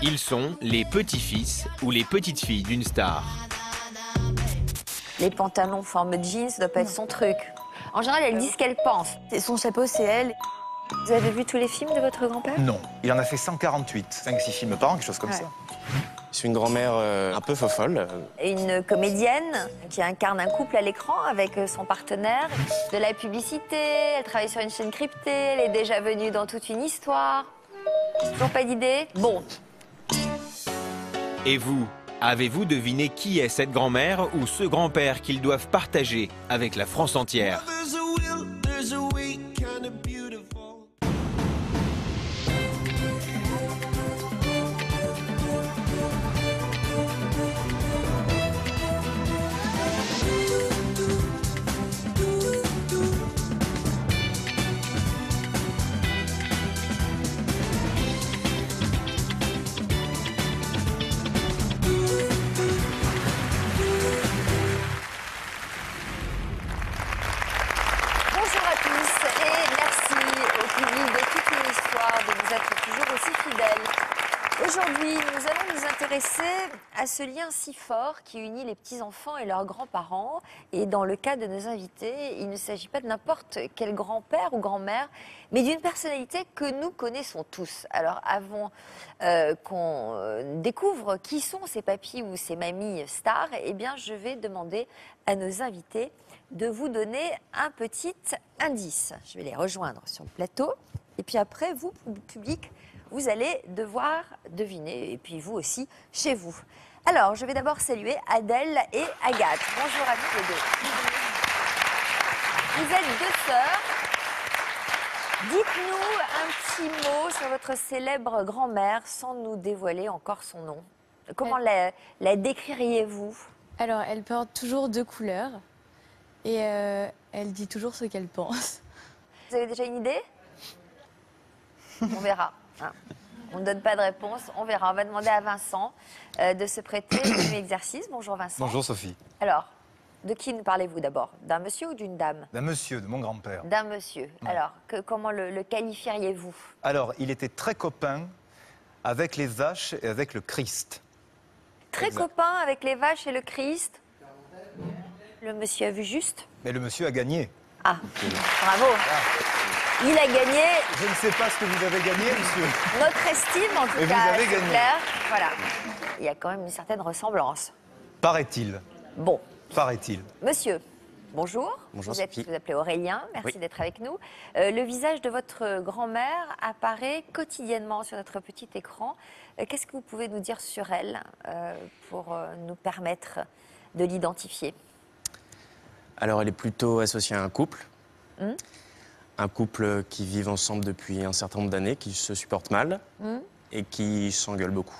Ils sont les petits-fils ou les petites-filles d'une star. Les pantalons forme jeans, ça doit pas être son truc. En général, elle dit ce qu'elle pense. Son chapeau, c'est elle. Vous avez vu tous les films de votre grand-père? Non, il en a fait 148, 5-6 films par an, quelque chose comme ça. Je suis une grand-mère un peu fofolle. Une comédienne qui incarne un couple à l'écran avec son partenaire. De la publicité, elle travaille sur une chaîne cryptée, elle est déjà venue dans toute une histoire. Toujours pas d'idée? Bon. Et vous, avez-vous deviné qui est cette grand-mère ou ce grand-père qu'ils doivent partager avec la France entière? Bonjour à tous et merci au public de toute une histoire de nous être toujours aussi fidèles. Aujourd'hui, nous allons nous intéresser à ce lien si fort qui unit les petits-enfants et leurs grands-parents. Et dans le cas de nos invités, il ne s'agit pas de n'importe quel grand-père ou grand-mère, mais d'une personnalité que nous connaissons tous. Alors avant qu'on découvre qui sont ces papis ou ces mamies stars, eh bien je vais demander à nos invités de vous donner un petit indice. Je vais les rejoindre sur le plateau. Et puis après, vous, public, vous allez devoir deviner, et puis vous aussi, chez vous. Alors, je vais d'abord saluer Adèle et Agathe. Bonjour à toutes les deux. Vous êtes deux sœurs. Dites-nous un petit mot sur votre célèbre grand-mère, sans nous dévoiler encore son nom. Comment la décririez-vous? Alors, elle porte toujours deux couleurs et elle dit toujours ce qu'elle pense. Vous avez déjà une idée? On verra. Hein. On ne donne pas de réponse, on verra. On va demander à Vincent de se prêter au même exercice. Bonjour Vincent. Bonjour Sophie. Alors, de qui nous parlez-vous d'abord? D'un monsieur ou d'une dame? D'un monsieur, de mon grand-père. D'un monsieur. Ouais. Alors, comment le qualifieriez-vous? Alors, il était très copain avec les vaches et avec le Christ. Très Exact. copain avec les vaches et le Christ. Le monsieur a vu juste? Mais le monsieur a gagné. Ah, bravo. Il a gagné Je ne sais pas ce que vous avez gagné, monsieur. notre estime, en tout Et vous cas, avez c'est gagné. clair. Voilà. Il y a quand même une certaine ressemblance. Paraît-il. Bon, Paraît-il. monsieur, bonjour. Bonjour, Vous Sophie. vous appelez Aurélien, merci Oui. d'être avec nous. Le visage de votre grand-mère apparaît quotidiennement sur notre petit écran. Qu'est-ce que vous pouvez nous dire sur elle pour nous permettre de l'identifier? Alors, elle est plutôt associée à un couple. Hmm. Un couple qui vit ensemble depuis un certain nombre d'années, qui se supporte mal et qui s'engueule beaucoup.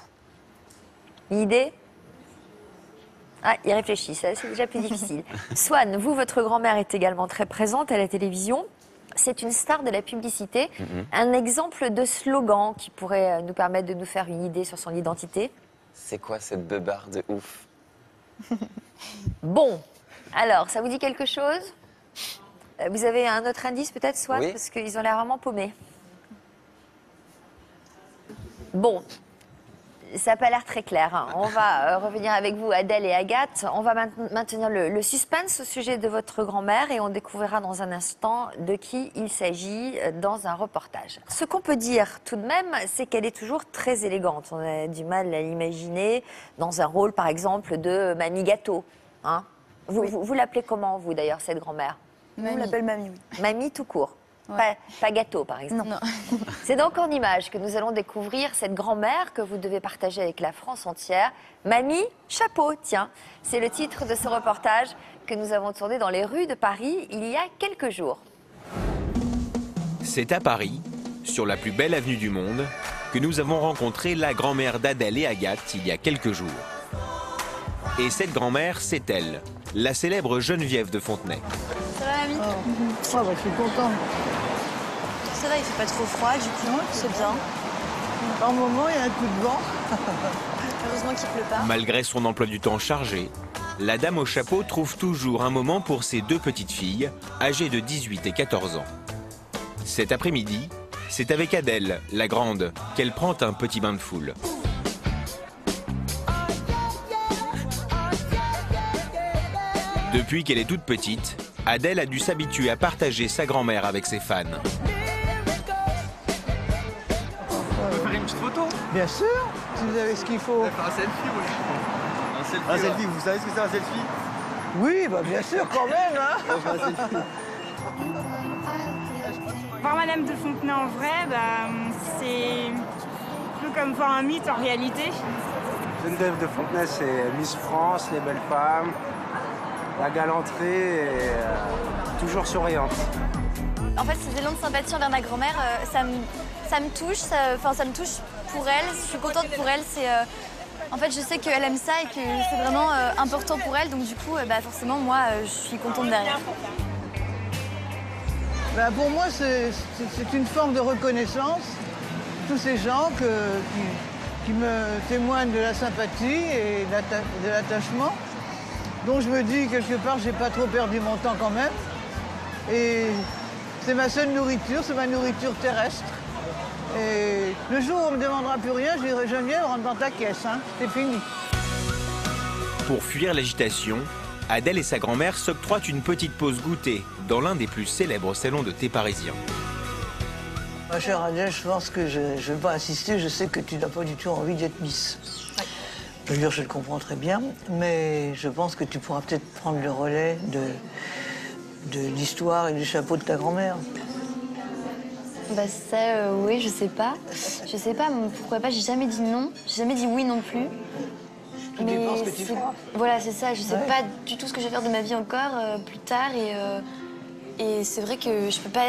Une idée? Ah, il réfléchit, ça c'est déjà plus difficile. Swan, vous, votre grand-mère est également très présente à la télévision. C'est une star de la publicité. Un exemple de slogan qui pourrait nous permettre de nous faire une idée sur son identité. C'est quoi cette beubare de ouf? Bon, alors, ça vous dit quelque chose? Vous avez un autre indice peut-être, Swan? Oui. Parce qu'ils ont l'air vraiment paumés. Bon, ça n'a pas l'air très clair. Hein. On va revenir avec vous, Adèle et Agathe. On va maintenir le suspense au sujet de votre grand-mère et on découvrira dans un instant de qui il s'agit dans un reportage. Ce qu'on peut dire tout de même, c'est qu'elle est toujours très élégante. On a du mal à l'imaginer dans un rôle, par exemple, de Mamie Gâteau. Hein? Vous l'appelez comment, vous, d'ailleurs, cette grand-mère? Mamie. On l'appelle mamie, oui. Mamie tout court. Ouais. Pas gâteau, par exemple. Non. C'est donc en images que nous allons découvrir cette grand-mère que vous devez partager avec la France entière. Mamie Chapeau, tiens. C'est le titre de ce reportage que nous avons tourné dans les rues de Paris il y a quelques jours. C'est à Paris, sur la plus belle avenue du monde, que nous avons rencontré la grand-mère d'Adèle et Agathe il y a quelques jours. Et cette grand-mère, c'est elle, la célèbre Geneviève de Fontenay. Ça va, mamie? Ah bah, je suis content. Ça va, il fait pas trop froid, du coup, c'est bien. Par moment, il y a un coup de vent. Heureusement qu'il pleut pas. Malgré son emploi du temps chargé, la dame au chapeau trouve toujours un moment pour ses deux petites filles, âgées de 18 et 14 ans. Cet après-midi, c'est avec Adèle, la grande, qu'elle prend un petit bain de foule. Depuis qu'elle est toute petite, Adèle a dû s'habituer à partager sa grand-mère avec ses fans. On peut faire une petite photo? Bien sûr, si vous avez ce qu'il faut. Faire un selfie, oui. Un selfie, vous savez ce que c'est un selfie? Oui, bah bien sûr, quand même. Hein. Voir Madame de Fontenay en vrai, c'est un peu comme voir un mythe en réalité. Geneviève de Fontenay, c'est Miss France, les belles femmes, la galanterie et toujours souriante. En fait, ces élans de sympathie envers ma grand-mère, ça me touche. Ça me touche pour elle. Je suis contente pour elle. En fait, je sais qu'elle aime ça et que c'est vraiment important pour elle. Donc du coup, forcément, moi, je suis contente derrière. Pour moi, c'est une forme de reconnaissance. Tous ces gens qui me témoignent de la sympathie et de l'attachement, dont je me dis quelque part, j'ai pas trop perdu mon temps quand même. Et c'est ma seule nourriture, c'est ma nourriture terrestre. Et le jour où on me demandera plus rien, je dirai Geneviève, rentre dans ta caisse, hein, c'est fini. Pour fuir l'agitation, Adèle et sa grand-mère s'octroient une petite pause goûter dans l'un des plus célèbres salons de thé parisiens. Ma chère Adèle, je pense que je ne vais pas insister, je sais que tu n'as pas du tout envie d'être Miss. Je veux dire, je le comprends très bien, mais je pense que tu pourras peut-être prendre le relais de l'histoire et du chapeau de ta grand-mère. Oui, je sais pas. Je sais pas, pourquoi pas, j'ai jamais dit non, j'ai jamais dit oui non plus. Tout dépend ce que tu feras. Voilà, c'est ça, je sais pas du tout ce que je vais faire de ma vie encore plus tard et c'est vrai que je peux pas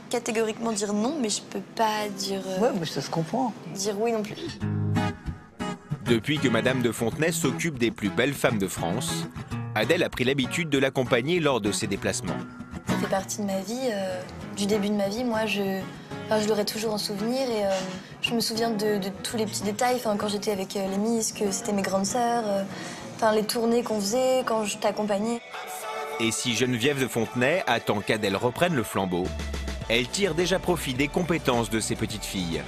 catégoriquement dire non, mais je peux pas dire... Ouais, mais ça se comprend. Dire oui non plus. Depuis que Madame de Fontenay s'occupe des plus belles femmes de France, Adèle a pris l'habitude de l'accompagner lors de ses déplacements. Ça fait partie de ma vie, du début de ma vie. Moi, je l'aurai toujours en souvenir et je me souviens de tous les petits détails. Quand j'étais avec les Miss, que c'était mes grandes sœurs, les tournées qu'on faisait, quand je t'accompagnais. Et si Geneviève de Fontenay attend qu'Adèle reprenne le flambeau, elle tire déjà profit des compétences de ses petites filles.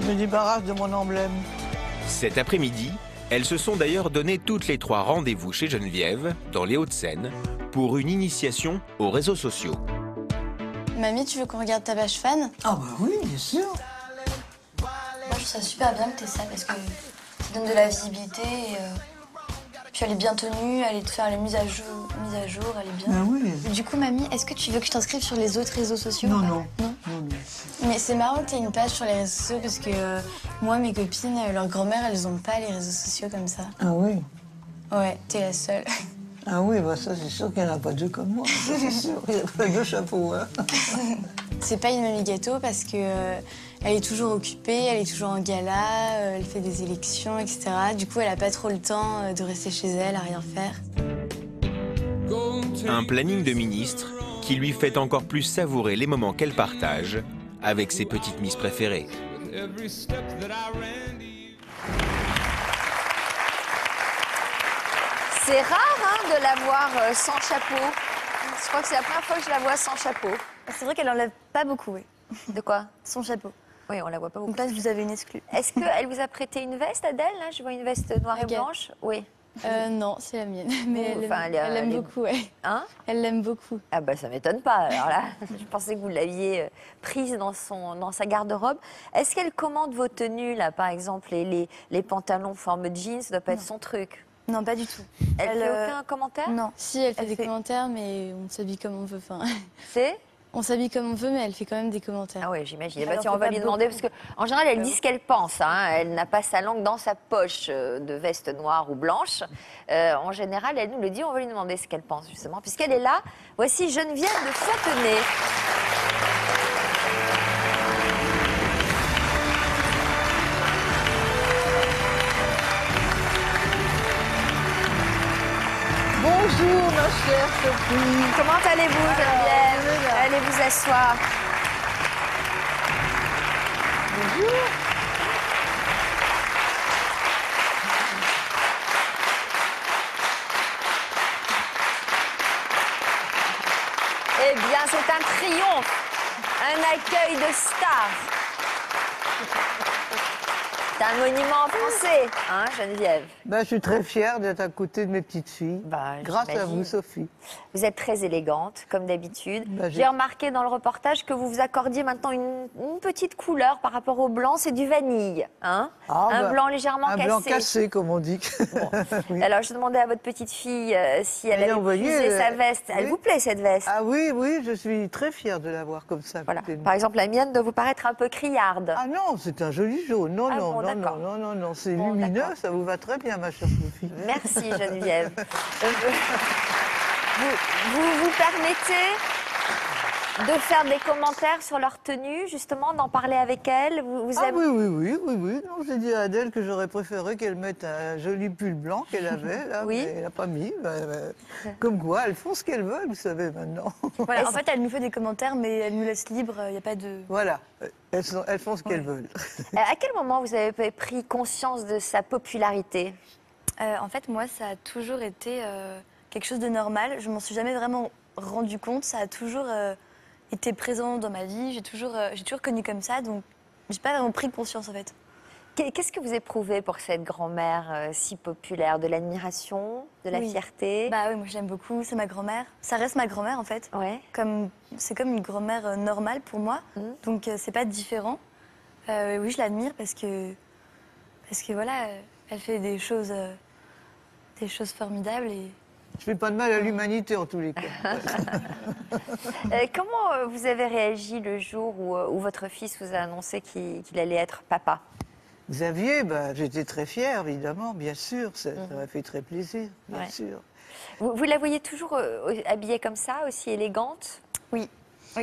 Je me débarrasse de mon emblème. Cet après-midi, elles se sont d'ailleurs donné toutes les trois rendez-vous chez Geneviève, dans les Hauts-de-Seine, pour une initiation aux réseaux sociaux. Mamie, tu veux qu'on regarde ta page fan? Ah bah oui, bien sûr. Moi, je trouve ça super bien que tu aies ça parce que ça donne de la visibilité et puis elle est bien tenue, elle est de faire les mises à jour, elle est bien. Ah oui. Du coup, mamie, est-ce que tu veux que je t'inscrive sur les autres réseaux sociaux? Non. Non. Mais c'est marrant que tu aies une page sur les réseaux sociaux parce que moi, mes copines, leur grand-mère, elles ont pas les réseaux sociaux comme ça. Ah oui. Ouais, t'es la seule. Ah oui, ça c'est sûr qu'il n'y en a pas deux comme moi, ça, c'est sûr. Il n'y a pas deux chapeaux, hein. C'est pas une mamie gâteau parce que elle est toujours occupée, elle est toujours en gala, elle fait des élections, etc. Du coup, elle a pas trop le temps de rester chez elle à rien faire. Un planning de ministre qui lui fait encore plus savourer les moments qu'elle partage avec ses petites Miss préférées. C'est rare de la voir sans chapeau. Je crois que c'est la première fois que je la vois sans chapeau. C'est vrai qu'elle enlève pas beaucoup, oui. De quoi? Son chapeau. Oui, on la voit pas beaucoup. Donc là, vous avez une exclue. Est-ce qu'elle vous a prêté une veste, Adèle? Là, je vois une veste noire et Regarde. blanche. Oui. Non, c'est la mienne. Mais elle elle l'aime est- beaucoup, ouais. Hein? Elle l'aime beaucoup. Ah bah ça m'étonne pas. Alors là, je pensais que vous l'aviez prise dans sa garde-robe. Est-ce qu'elle commande vos tenues là, par exemple les pantalons forme jeans? Ça doit pas être son truc. Non, pas du tout. Elle fait aucun commentaire? Non. Si, elle fait Elle des fait- commentaires, mais on s'habille comme on veut. Enfin, C'est? on s'habille comme on veut, mais elle fait quand même des commentaires. Ah oui, j'imagine. Elle Bah, en tiens, on fait va pas lui demander, beaucoup. parce qu'en général, elle dit ce qu'elle pense. Hein. Elle n'a pas sa langue dans sa poche de veste noire ou blanche. En général, elle nous le dit, on va lui demander ce qu'elle pense, justement. Puisqu'elle est là, voici Geneviève de Fontenay. Bonjour, ma chère Sophie. Comment allez-vous, Geneviève? Allez vous asseoir. Bonjour. Eh bien, c'est un triomphe, un accueil de star. C'est un monument français, hein, Geneviève? Ben, je suis très fière d'être à côté de mes petites filles. Grâce à j'imagine. vous, Sophie. Vous êtes très élégante, comme d'habitude. Bah, J'ai remarqué dans le reportage que vous vous accordiez maintenant une petite couleur par rapport au blanc, c'est du vanille. Hein, un blanc légèrement cassé. Un blanc cassé, comme on dit. Oui. Alors, je demandais à votre petite fille si elle avait usé sa veste. Elle vous plaît, cette veste? Ah oui, oui, je suis très fière de l'avoir comme ça. Voilà. Par exemple, la mienne doit vous paraître un peu criarde. Ah non, c'est un joli jaune. Non, Ah non, bon, non, d'accord. non, non, non, c'est lumineux, ça vous va très bien, ma chère Sophie. Merci, Geneviève. Vous permettez de faire des commentaires sur leur tenue, justement, d'en parler avec elle? Oui. Non, j'ai dit à Adèle que j'aurais préféré qu'elle mette un joli pull blanc qu'elle avait, là, mais elle n'a pas mis. Comme quoi, elles font ce qu'elles veulent, vous savez, maintenant. Voilà, en fait, elle nous fait des commentaires, mais elle nous laisse libre, il n'y a pas de... Voilà, elles font ce qu'elles veulent. À quel moment vous avez pris conscience de sa popularité? En fait, moi, ça a toujours été quelque chose de normal. Je m'en suis jamais vraiment rendu compte. Ça a toujours été présent dans ma vie. J'ai toujours connu comme ça, donc j'ai pas vraiment pris conscience, en fait. Qu'est-ce que vous éprouvez pour cette grand-mère si populaire? De l'admiration, de la fierté? Bah oui, moi je l'aime beaucoup, c'est ma grand-mère. Ça reste ma grand-mère en fait. Ouais. C'est comme une grand-mère normale pour moi, donc c'est pas différent. Oui, je l'admire parce que voilà, elle fait des choses formidables et... Je fais pas de mal à l'humanité en tous les cas. Comment vous avez réagi le jour où votre fils vous a annoncé qu'il allait être papa? Xavier, j'étais très fière, évidemment, bien sûr. Ça m'a fait très plaisir, bien sûr. Vous la voyez toujours habillée comme ça, aussi élégante? Oui,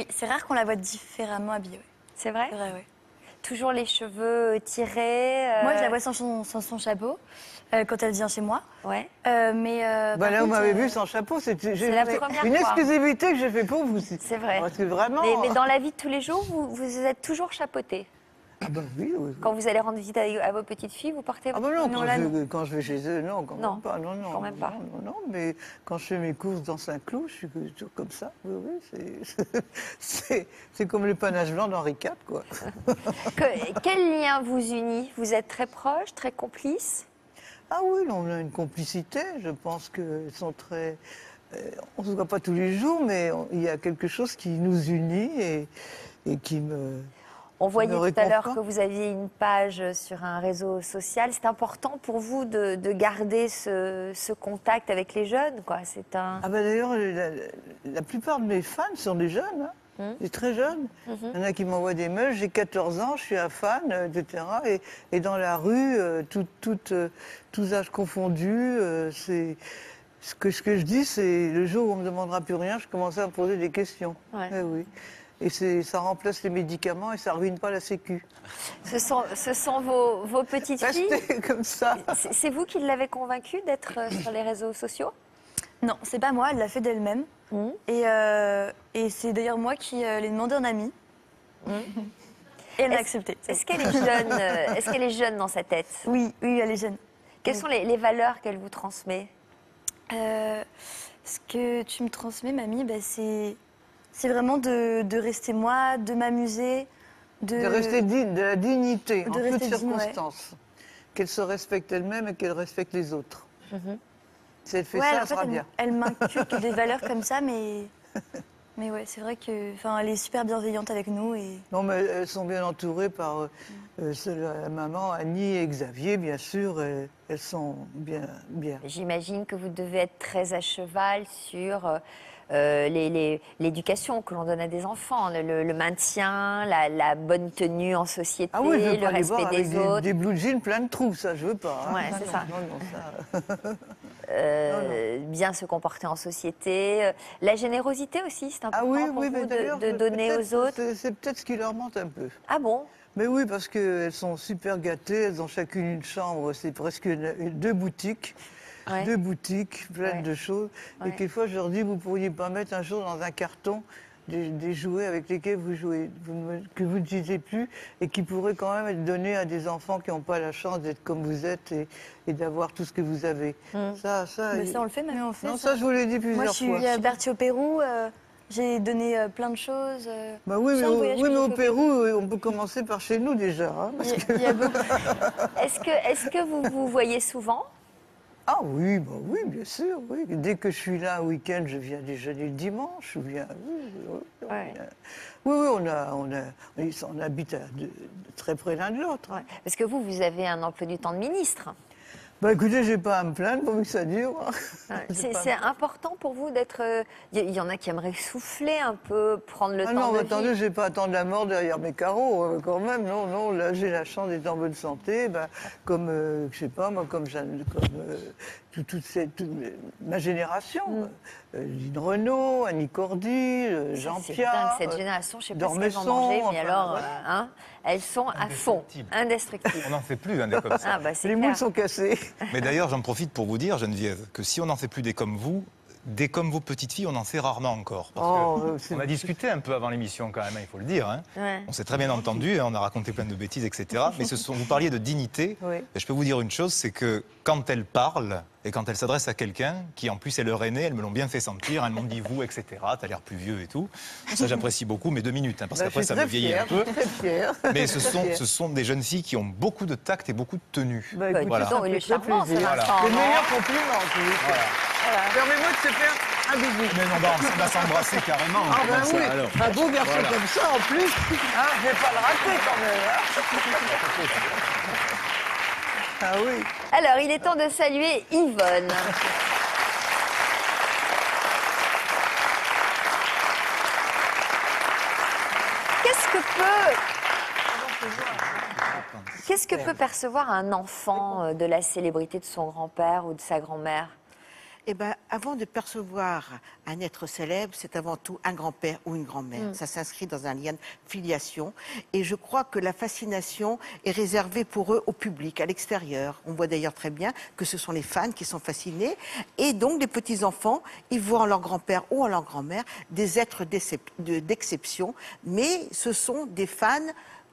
c'est rare qu'on la voit différemment habillée. Ouais. C'est vrai? C'est vrai, oui. Toujours les cheveux tirés Moi, je la vois sans son chapeau quand elle vient chez moi. Ouais. Mais là, vous m'avez vu sans chapeau, c'est la première une fois. exclusivité que j'ai fait pour vous. C'est vrai. Parce que vraiment... Mais dans la vie de tous les jours, vous êtes toujours chapeauté? Ah oui. Quand vous allez rendre visite à vos petites filles, vous portez votre... Quand je vais chez eux, non, quand même pas. Non, mais quand je fais mes courses dans Saint-Cloud, je suis toujours comme ça. Oui, c'est comme le panache blanc d'Henri IV, quoi. Quel lien vous unit? Vous êtes très proches, très complices? Ah oui, on a une complicité. Je pense qu'elles sont très... on ne se voit pas tous les jours, mais il y a quelque chose qui nous unit et qui me... On voyait tout à l'heure que vous aviez une page sur un réseau social. C'est important pour vous de garder ce contact avec les jeunes, quoi. D'ailleurs, la plupart de mes fans sont des jeunes, des très jeunes. Il y en a qui m'envoient des mails. J'ai 14 ans, je suis un fan, etc. Et dans la rue, tous âges confondus, c'est... Ce que je dis, c'est le jour où on ne me demandera plus rien, je commence à me poser des questions. Ouais. Oui. Et ça remplace les médicaments et ça ne ruine pas la Sécu. Ce sont vos petites filles? Restez comme ça. C'est vous qui l'avez convaincue d'être sur les réseaux sociaux? Non, c'est pas moi, elle l'a fait d'elle-même. Et c'est d'ailleurs moi qui l'ai demandé en ami. Et elle a accepté. Est-ce qu'elle est jeune? Est-ce qu'elle est jeune dans sa tête? Oui, elle est jeune. Quelles sont les valeurs qu'elle vous transmet? Ce que tu me transmets, mamie, c'est vraiment de rester moi, de m'amuser, de rester de la dignité en toutes circonstances. Ouais. Qu'elle se respecte elle-même et qu'elle respecte les autres. Si elle fait ça, elle sera bien. Elle m'inculque des valeurs comme ça, mais ouais, c'est vrai qu'elle est super bienveillante avec nous. Non, mais elles sont bien entourées par la maman, Annie et Xavier, bien sûr. Elles sont bien. J'imagine que vous devez être très à cheval sur l'éducation que l'on donne à des enfants, le maintien, la bonne tenue en société, le respect des autres. Des blue jeans plein de trous, ça, je veux pas. Ouais, c'est ça. Non. Bien se comporter en société. La générosité aussi, c'est important pour vous de donner aux autres. C'est peut-être ce qui leur manque un peu. Ah bon? Mais oui, parce qu'elles sont super gâtées, elles ont chacune une chambre, c'est presque deux boutiques. Ouais. Deux boutiques pleines de choses. Ouais. Et quelquefois, je leur dis, vous ne pourriez pas mettre un jour dans un carton des jouets avec lesquels vous jouez, que vous n'utilisez plus, et qui pourraient quand même être donnés à des enfants qui n'ont pas la chance d'être comme vous êtes et d'avoir tout ce que vous avez. Ça, on le fait, mais on le fait. Non, ça, je vous l'ai dit plusieurs fois. Moi, je suis partie au Pérou. J'ai donné plein de choses. Bah oui, C'est un voyage que mais j'ai au fait. Pérou, on peut commencer par chez nous déjà. Hein, parce que... Il y a beaucoup. Est-ce que vous vous voyez souvent? Ah oui, bah oui, bien sûr. Oui. Dès que je suis là un week-end, je viens déjeuner le dimanche. On habite très près l'un de l'autre. Ouais. Parce que vous avez un emploi du temps de ministre. Bah écoutez, j'ai pas à me plaindre pourvu que ça dure. Ouais. C'est important pour vous d'être... Il y en a qui aimeraient souffler un peu, prendre le temps non, de attendez, vivre. je vais pas attendre la mort derrière mes carreaux, quand même. Non, là, j'ai la chance d'être en bonne santé, comme, je sais pas, moi, comme ma génération. Lynn Renault, Annie Cordy, Jean C'est Piat. dingue, cette génération, je sais pas ce qu'elles ont mangé, mais alors, hein, elles sont à fond, indestructibles. On n'en fait plus, des comme ça. Ah, bah, c'est Les clair. moules sont cassés. Mais d'ailleurs, j'en profite pour vous dire, Geneviève, que si on n'en fait plus des comme vous, des comme vos petites filles, on en fait rarement encore. Parce on a discuté un peu avant l'émission quand même, il faut le dire. Hein. Ouais. On s'est très bien entendu, on a raconté plein de bêtises, etc. Mais vous parliez de dignité. Oui. Et je peux vous dire une chose, c'est que quand elle parle et quand elle s'adresse à quelqu'un, qui en plus est leur aîné, elles me l'ont bien fait sentir, elles m'ont dit vous, etc. T'as l'air plus vieux et tout. Ça, j'apprécie beaucoup, mais 2 minutes, parce qu'après ça me vieillit un peu. Très fière. Mais ce sont des jeunes filles qui ont beaucoup de tact et beaucoup de tenue. Écoute, Voilà. Donc, il est charmant, ce Voilà. Vincent. C'est le meilleur compliment. Permets-moi de te faire un bisou. Mais non, on va s'embrasser carrément. Ah ben Comment ça, oui, alors un beau garçon comme ça en plus, je vais pas le rater quand même. Ah oui. Alors, il est temps de saluer Yvonne. Qu'est-ce que peut percevoir un enfant de la célébrité de son grand-père ou de sa grand-mère? Eh bien, avant de percevoir un être célèbre, c'est avant tout un grand-père ou une grand-mère. Ça s'inscrit dans un lien de filiation. Et je crois que la fascination est réservée pour eux au public, à l'extérieur. On voit d'ailleurs très bien que ce sont les fans qui sont fascinés. Et donc, les petits-enfants, ils voient en leur grand-père ou en leur grand-mère des êtres d'exception. Mais ce sont des fans,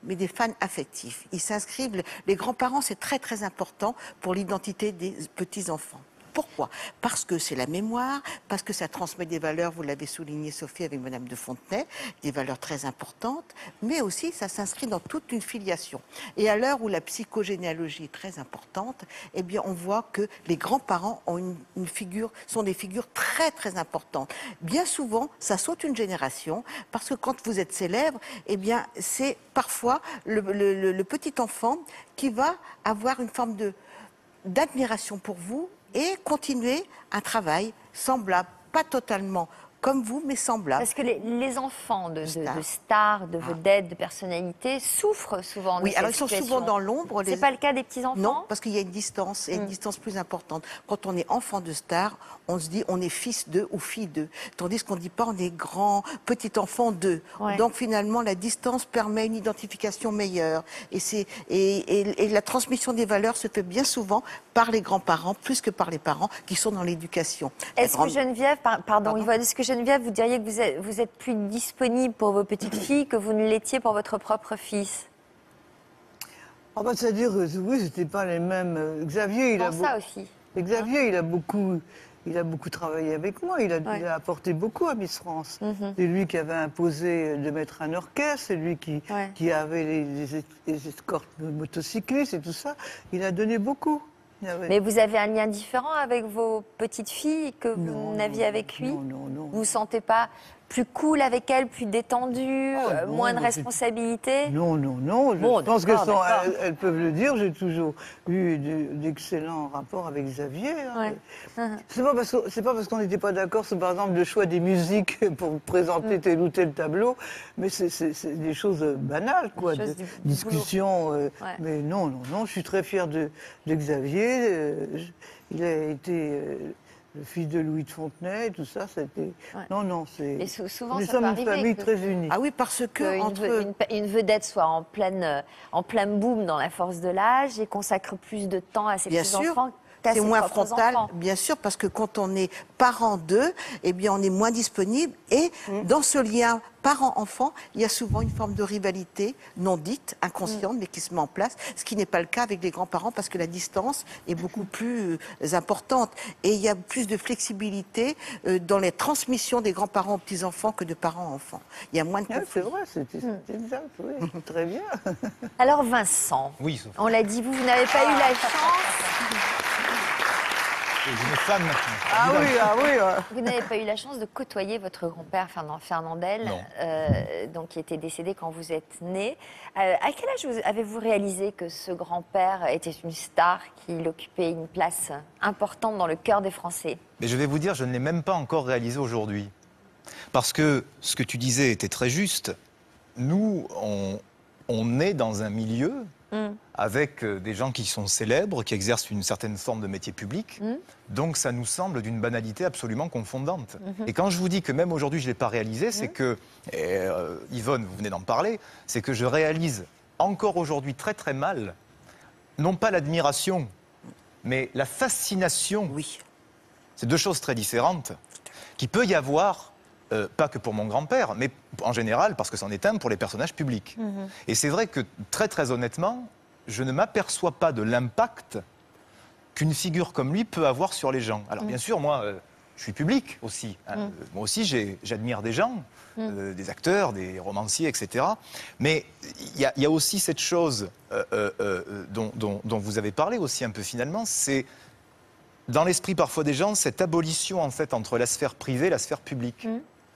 mais des fans affectifs. Ils s'inscrivent. Les grands-parents, c'est très, très important pour l'identité des petits-enfants. Pourquoi? Parce que c'est la mémoire, parce que ça transmet des valeurs, vous l'avez souligné Sophie avec Madame de Fontenay, des valeurs très importantes, mais aussi ça s'inscrit dans toute une filiation. Et à l'heure où la psychogénéalogie est très importante, eh bien on voit que les grands-parents ont sont des figures très très importantes. Bien souvent, ça saute une génération, parce que quand vous êtes célèbre, eh bien c'est parfois le petit enfant qui va avoir une forme d'admiration pour vous, et continuer un travail semblable, pas totalement comme vous, mais semblable. Parce que les enfants de stars, de vedettes, de personnalités souffrent souvent de Oui, cette alors ils sont situation. souvent dans l'ombre. C'est pas le cas des petits-enfants? Non, parce qu'il y a une distance, et une distance plus importante. Quand on est enfant de star, on se dit on est fils d'eux ou fille d'eux. Tandis qu'on ne dit pas on est grand, petit enfant d'eux. Ouais. Donc finalement, la distance permet une identification meilleure. Et la transmission des valeurs se fait bien souvent par les grands-parents, plus que par les parents qui sont dans l'éducation. Est-ce que Geneviève, Yvonne, est-ce que Geneviève, vous diriez que vous êtes plus disponible pour vos petites filles que vous ne l'étiez pour votre propre fils? Oh bah, c'est-à-dire, oui, c'était pas les mêmes. Xavier, Xavier, il a beaucoup travaillé avec moi. Il a apporté beaucoup à Miss France. C'est lui qui avait imposé de mettre un orchestre, c'est lui qui avait les escortes motocyclistes et tout ça. Il a donné beaucoup. Mais vous avez un lien différent avec vos petites filles que vous n'aviez avec lui? Non. Vous vous sentez pas plus cool avec elles, plus détendu, moins de responsabilités? Non. Je pense qu'elles peuvent le dire. J'ai toujours eu d'excellents rapports avec Xavier. Hein. C'est pas parce qu'on n'était pas d'accord, c'est par exemple le choix des musiques pour présenter tel ou tel tableau, mais c'est des choses banales, quoi, discussions. Mais non, je suis très fière de Xavier. Il a été le fils de Louis de Fontenay, tout ça, c'était... Non, c'est... Et souvent, nous ça sommes peut une arriver famille très unie. Ah oui, parce que une vedette soit en plein boom dans la force de l'âge et consacre plus de temps à ses petits-enfants Qu'à C'est ses moins propres frontal, enfants. bien sûr, parce que quand on est parent d'eux, eh bien, on est moins disponible. Et dans ce lien parent-enfant, il y a souvent une forme de rivalité non dite, inconsciente, mais qui se met en place, ce qui n'est pas le cas avec les grands-parents, parce que la distance est beaucoup plus importante. Et il y a plus de flexibilité dans les transmissions des grands-parents aux petits-enfants que de parents à enfants. Il y a moins de conflits. C'est vrai, c'est exact, oui. Très bien. Alors Vincent, Oui, Sophie. on l'a dit, vous n'avez pas eu la chance. Une femme. Ah oui, ah oui. Vous n'avez pas eu la chance de côtoyer votre grand-père Fernandel, donc qui était décédé quand vous êtes né. À quel âge avez-vous réalisé que ce grand-père était une star, qu'il occupait une place importante dans le cœur des Français? Mais je vais vous dire, je ne l'ai même pas encore réalisé aujourd'hui. Parce que ce que tu disais était très juste. Nous, on est dans un milieu avec des gens qui sont célèbres, qui exercent une certaine forme de métier public. Donc ça nous semble d'une banalité absolument confondante. Et quand je vous dis que même aujourd'hui je ne l'ai pas réalisé, c'est que, Yvonne, vous venez d'en parler, c'est que je réalise encore aujourd'hui très très mal, non pas l'admiration, mais la fascination. Oui. C'est deux choses très différentes, qu'il peut y avoir, pas que pour mon grand-père, mais en général, parce que c'en est un, pour les personnages publics. Et c'est vrai que, très très honnêtement, je ne m'aperçois pas de l'impact qu'une figure comme lui peut avoir sur les gens. Alors bien sûr, moi, je suis public aussi. Hein. Moi aussi, j'admire des gens, des acteurs, des romanciers, etc. Mais il y a aussi cette chose dont vous avez parlé aussi un peu finalement, c'est dans l'esprit parfois des gens, cette abolition en fait entre la sphère privée et la sphère publique.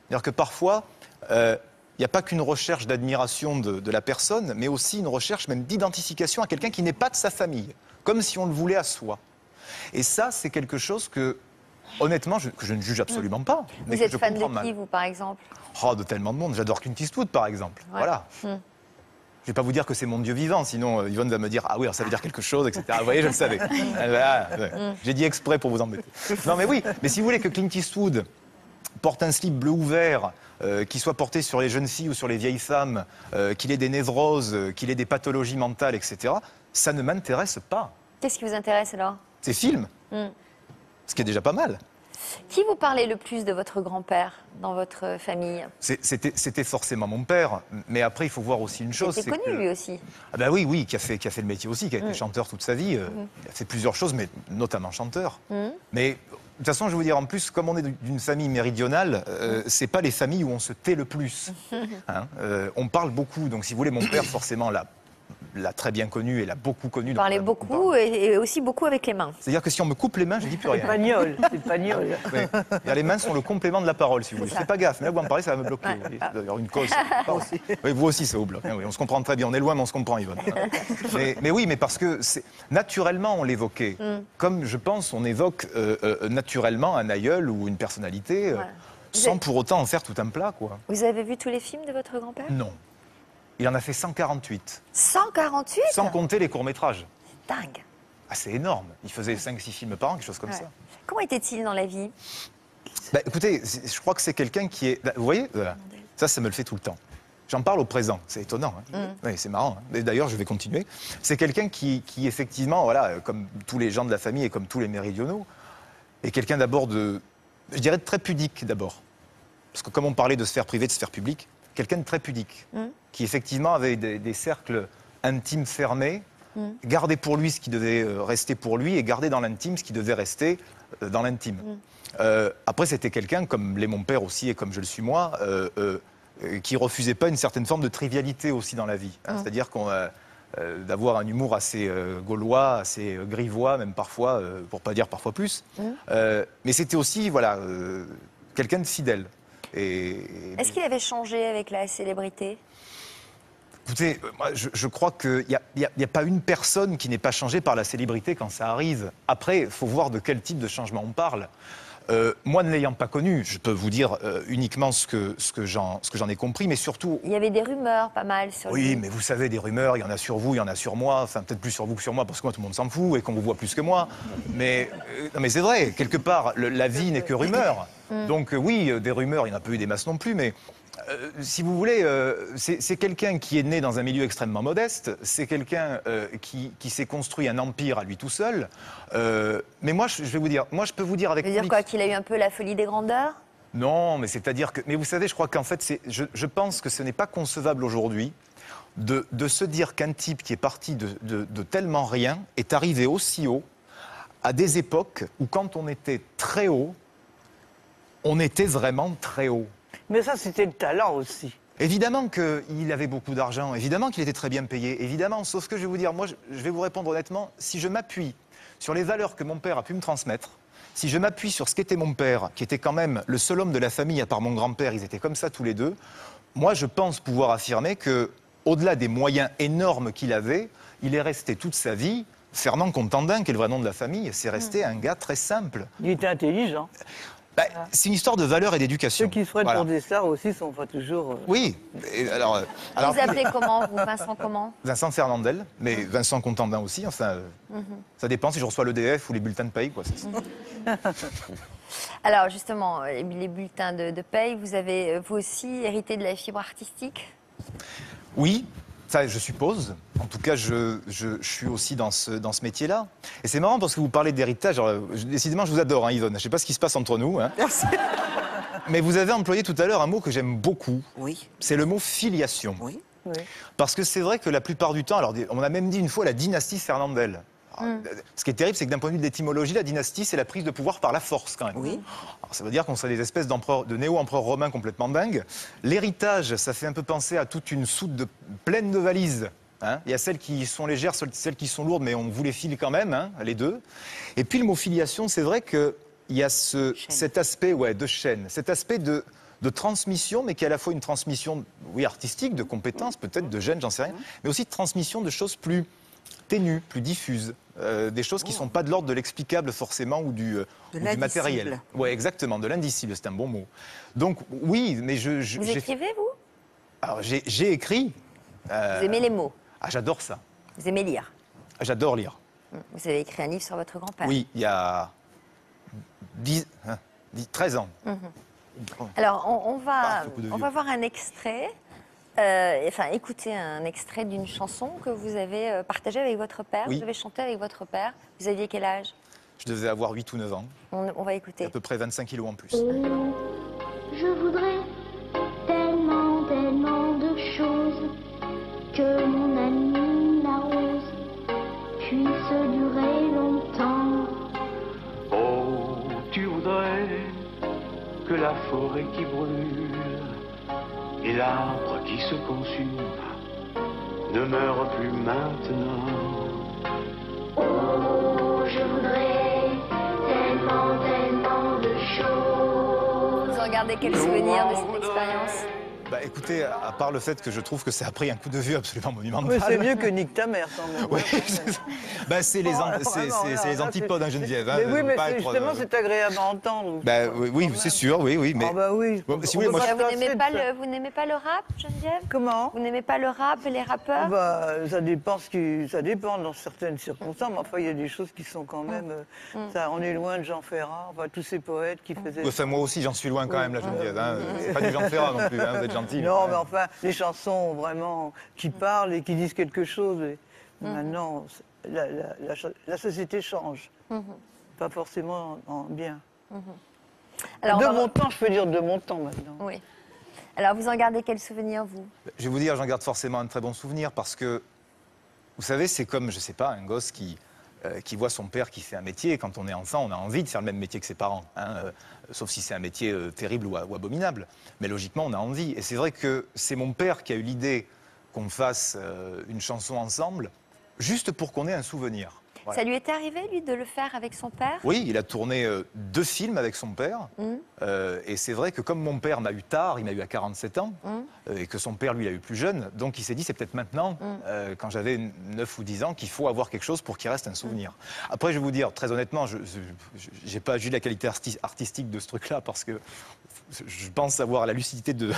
C'est-à-dire que parfois, il n'y a pas qu'une recherche d'admiration de la personne, mais aussi une recherche même d'identification à quelqu'un qui n'est pas de sa famille, comme si on le voulait à soi. Et ça, c'est quelque chose que, honnêtement, que je ne juge absolument pas. Mais Vous que êtes je fan de comprends qui, mal. vous, par exemple? Oh, de tellement de monde. J'adore Clint Eastwood, par exemple. Ouais. Voilà. Je ne vais pas vous dire que c'est mon Dieu vivant, sinon Yvonne va me dire « Ah oui, alors ça veut dire quelque chose, etc. » Vous voyez, je le savais. Voilà, ouais. J'ai dit exprès pour vous embêter. Non mais oui, mais si vous voulez que Clint Eastwood porte un slip bleu ou vert, qu'il soit porté sur les jeunes filles ou sur les vieilles femmes, qu'il ait des névroses, qu'il ait des pathologies mentales, etc., ça ne m'intéresse pas. Qu'est-ce qui vous intéresse alors? Ces films, ce qui est déjà pas mal. Qui vous parlait le plus de votre grand-père dans votre famille? C'était forcément mon père, mais après il faut voir aussi une chose. Il était connu lui aussi. Ah ben oui, qui a fait le métier aussi, qui a été chanteur toute sa vie. Il a fait plusieurs choses, mais notamment chanteur. Mais de toute façon, je vais vous dire, en plus, comme on est d'une famille méridionale, c'est pas les familles où on se tait le plus. Hein, on parle beaucoup, donc si vous voulez, mon père forcément l'a très bien connu et l'a beaucoup connu. Vous parlez beaucoup et aussi beaucoup avec les mains. C'est-à-dire que si on me coupe les mains, je dis plus rien. C'est pagnol. Oui. Les mains sont le complément de la parole, si vous voulez. Je fais pas gaffe, mais là, vous me parlez, ça va me bloquer. D'ailleurs, une cause. Oui, vous aussi, ça vous bloque. Oui, on se comprend très bien. On est loin, mais on se comprend, Yvonne. Mais oui, mais parce que naturellement, on l'évoquait. Comme, je pense, on évoque naturellement un aïeul ou une personnalité, sans pour autant en faire tout un plat, quoi. Vous avez vu tous les films de votre grand-père? Non. Il en a fait 148. 148? Sans compter les courts-métrages. Dingue. Ah, c'est énorme. Il faisait 5-6 films par an, quelque chose comme ça. Comment était-il dans la vie? Bah, écoutez, je crois que c'est quelqu'un qui est... Bah, vous voyez, ça me le fait tout le temps. J'en parle au présent, c'est étonnant. Hein. Oui, c'est marrant. Hein. D'ailleurs, je vais continuer. C'est quelqu'un qui effectivement, voilà, comme tous les gens de la famille et comme tous les méridionaux, est quelqu'un d'abord je dirais, de très pudique d'abord. Parce que comme on parlait de sphère privée, de sphère publique, quelqu'un de très pudique, qui effectivement avait des cercles intimes fermés, garder pour lui ce qui devait rester pour lui et garder dans l'intime ce qui devait rester dans l'intime. Après, c'était quelqu'un, comme l'est mon père aussi et comme je le suis moi, qui refusait pas une certaine forme de trivialité aussi dans la vie. Hein. C'est-à-dire d'avoir un humour assez gaulois, assez grivois, même parfois, pour pas dire parfois plus. Mais c'était aussi, voilà, quelqu'un de fidèle. Est-ce qu'il avait changé avec la célébrité? Écoutez, moi, je crois qu'il n'y a pas une personne qui n'ait pas changé par la célébrité quand ça arrive. Après, il faut voir de quel type de changement on parle. Moi, ne l'ayant pas connu, je peux vous dire uniquement ce que j'en ai compris, mais surtout... Il y avait des rumeurs pas mal sur lui. Oui, mais vous savez, des rumeurs, il y en a sur vous, il y en a sur moi, enfin peut-être plus sur vous que sur moi, parce que moi, tout le monde s'en fout et qu'on vous voit plus que moi. Mais, non, mais c'est vrai, quelque part, la vie n'est que rumeur. Donc oui, des rumeurs, il n'y en a pas eu des masses non plus, mais Si vous voulez, c'est quelqu'un qui est né dans un milieu extrêmement modeste, c'est quelqu'un qui s'est construit un empire à lui tout seul. Mais moi, je vais vous dire, moi je peux vous dire avec... Ça veut dire quoi, qu'il a eu un peu la folie des grandeurs? Non, mais c'est-à-dire que... Mais vous savez, je crois qu'en fait, je pense que ce n'est pas concevable aujourd'hui de se dire qu'un type qui est parti de tellement rien est arrivé aussi haut à des époques où quand on était très haut, on était vraiment très haut. Mais ça, c'était le talent aussi. Évidemment qu'il avait beaucoup d'argent, évidemment qu'il était très bien payé, évidemment, sauf que je vais vous dire, moi je vais vous répondre honnêtement, si je m'appuie sur les valeurs que mon père a pu me transmettre, si je m'appuie sur ce qu'était mon père, qui était quand même le seul homme de la famille à part mon grand-père, ils étaient comme ça tous les deux, moi je pense pouvoir affirmer que, au-delà des moyens énormes qu'il avait, il est resté toute sa vie, Fernand Contandin, qui est le vrai nom de la famille, c'est resté un gars très simple. Il était intelligent. C'est une histoire de valeur et d'éducation. Ceux qui se prennent pour des stars aussi sont pas toujours... Oui. Alors, vous appelez comment, vous, Vincent, comment? Vincent Fernandel, mais Vincent Contandin aussi. Enfin, ça dépend si je reçois l'EDF ou les bulletins de paye, quoi. Alors, justement, les bulletins de paye, vous avez, vous aussi, hérité de la fibre artistique? Oui. Ça, je suppose. En tout cas, je suis aussi dans ce métier-là. Et c'est marrant parce que vous parlez d'héritage. Décidément, je vous adore, hein, Yvonne. Je ne sais pas ce qui se passe entre nous. Hein. Merci. Mais vous avez employé tout à l'heure un mot que j'aime beaucoup. Oui. C'est le mot filiation. Oui. Parce que c'est vrai que la plupart du temps, alors on a même dit une fois la dynastie Fernandel. Ce qui est terrible, c'est que d'un point de vue de l'étymologie, la dynastie, c'est la prise de pouvoir par la force, quand même. Oui. Alors, ça veut dire qu'on serait des espèces de néo-empereurs romains complètement dingues. L'héritage, ça fait un peu penser à toute une soute pleine de valises. Hein. Il y a celles qui sont légères, celles qui sont lourdes, mais on vous les file quand même, hein, les deux. Et puis le mot filiation, c'est vrai qu'il y a cet aspect de chaîne, cet aspect de transmission, mais qui est à la fois une transmission artistique, de compétences, peut-être de gènes, j'en sais rien, mais aussi de transmission de choses plus ténues, plus diffuses. Des choses qui ne sont pas de l'ordre de l'explicable forcément ou du matériel. Oui, exactement, de l'indicible, c'est un bon mot. Donc oui, mais Vous écrivez, vous? Alors j'ai écrit. Vous aimez les mots? Ah, j'adore ça. Vous aimez lire? J'adore lire. Vous avez écrit un livre sur votre grand-père? Oui, il y a 13 ans. Alors, on va voir un extrait. Écouter un extrait d'une chanson que vous avez partagée avec votre père. Oui. Vous avez chanté avec votre père. Vous aviez quel âge? Je devais avoir 8 ou 9 ans. On va écouter. À peu près 25 kilos en plus. Je voudrais tellement, tellement de choses que mon ami la rose puisse durer longtemps. Oh, tu voudrais que la forêt qui brûle et l'arbre qui se consume ne meurent plus maintenant. Oh, je voudrais tellement, tellement de choses. Vous en gardez quel souvenir de cette expérience? Écoutez, à part le fait que je trouve que ça a pris un coup de vieux absolument monumental. Oui, c'est mieux que nique ta mère, quand même. Oui, c'est les antipodes, hein, Geneviève. Hein, mais oui, mais justement, c'est agréable à entendre. Oui, c'est sûr, oui. Mais... Ah bah oui. Si vous voulez, moi, vous n'aimez pas le rap, Geneviève? Comment? Vous n'aimez pas le rap et les rappeurs? Ça dépend dans certaines circonstances, mais enfin, il y a des choses qui sont quand même... on est loin de Jean Ferrat, tous ces poètes qui faisaient... Enfin, moi aussi, j'en suis loin quand même, là, Geneviève. Hein. C'est pas du Jean Ferrat non plus, hein, vous êtes gentil. Non, mais enfin, les chansons vraiment qui parlent et qui disent quelque chose. Et maintenant, la société change. Pas forcément en bien. Alors, de mon temps, je peux dire de mon temps maintenant. Oui. Alors, vous en gardez quel souvenir, vous? Je vais vous dire, j'en garde forcément un très bon souvenir parce que, vous savez, c'est comme, je sais pas, un gosse qui voit son père qui fait un métier, et quand on est enfant, on a envie de faire le même métier que ses parents, hein, sauf si c'est un métier terrible ou abominable. Mais logiquement, on a envie. Et c'est vrai que c'est mon père qui a eu l'idée qu'on fasse une chanson ensemble, juste pour qu'on ait un souvenir. Voilà. Ça lui était arrivé, lui, de le faire avec son père? Oui, il a tourné 2 films avec son père. Et c'est vrai que comme mon père m'a eu tard, il m'a eu à 47 ans, et que son père, lui, l'a eu plus jeune, donc il s'est dit, c'est peut-être maintenant, quand j'avais 9 ou 10 ans, qu'il faut avoir quelque chose pour qu'il reste un souvenir. Après, je vais vous dire, très honnêtement, je n'ai pas jugé la qualité artistique de ce truc-là, parce que je pense avoir la lucidité de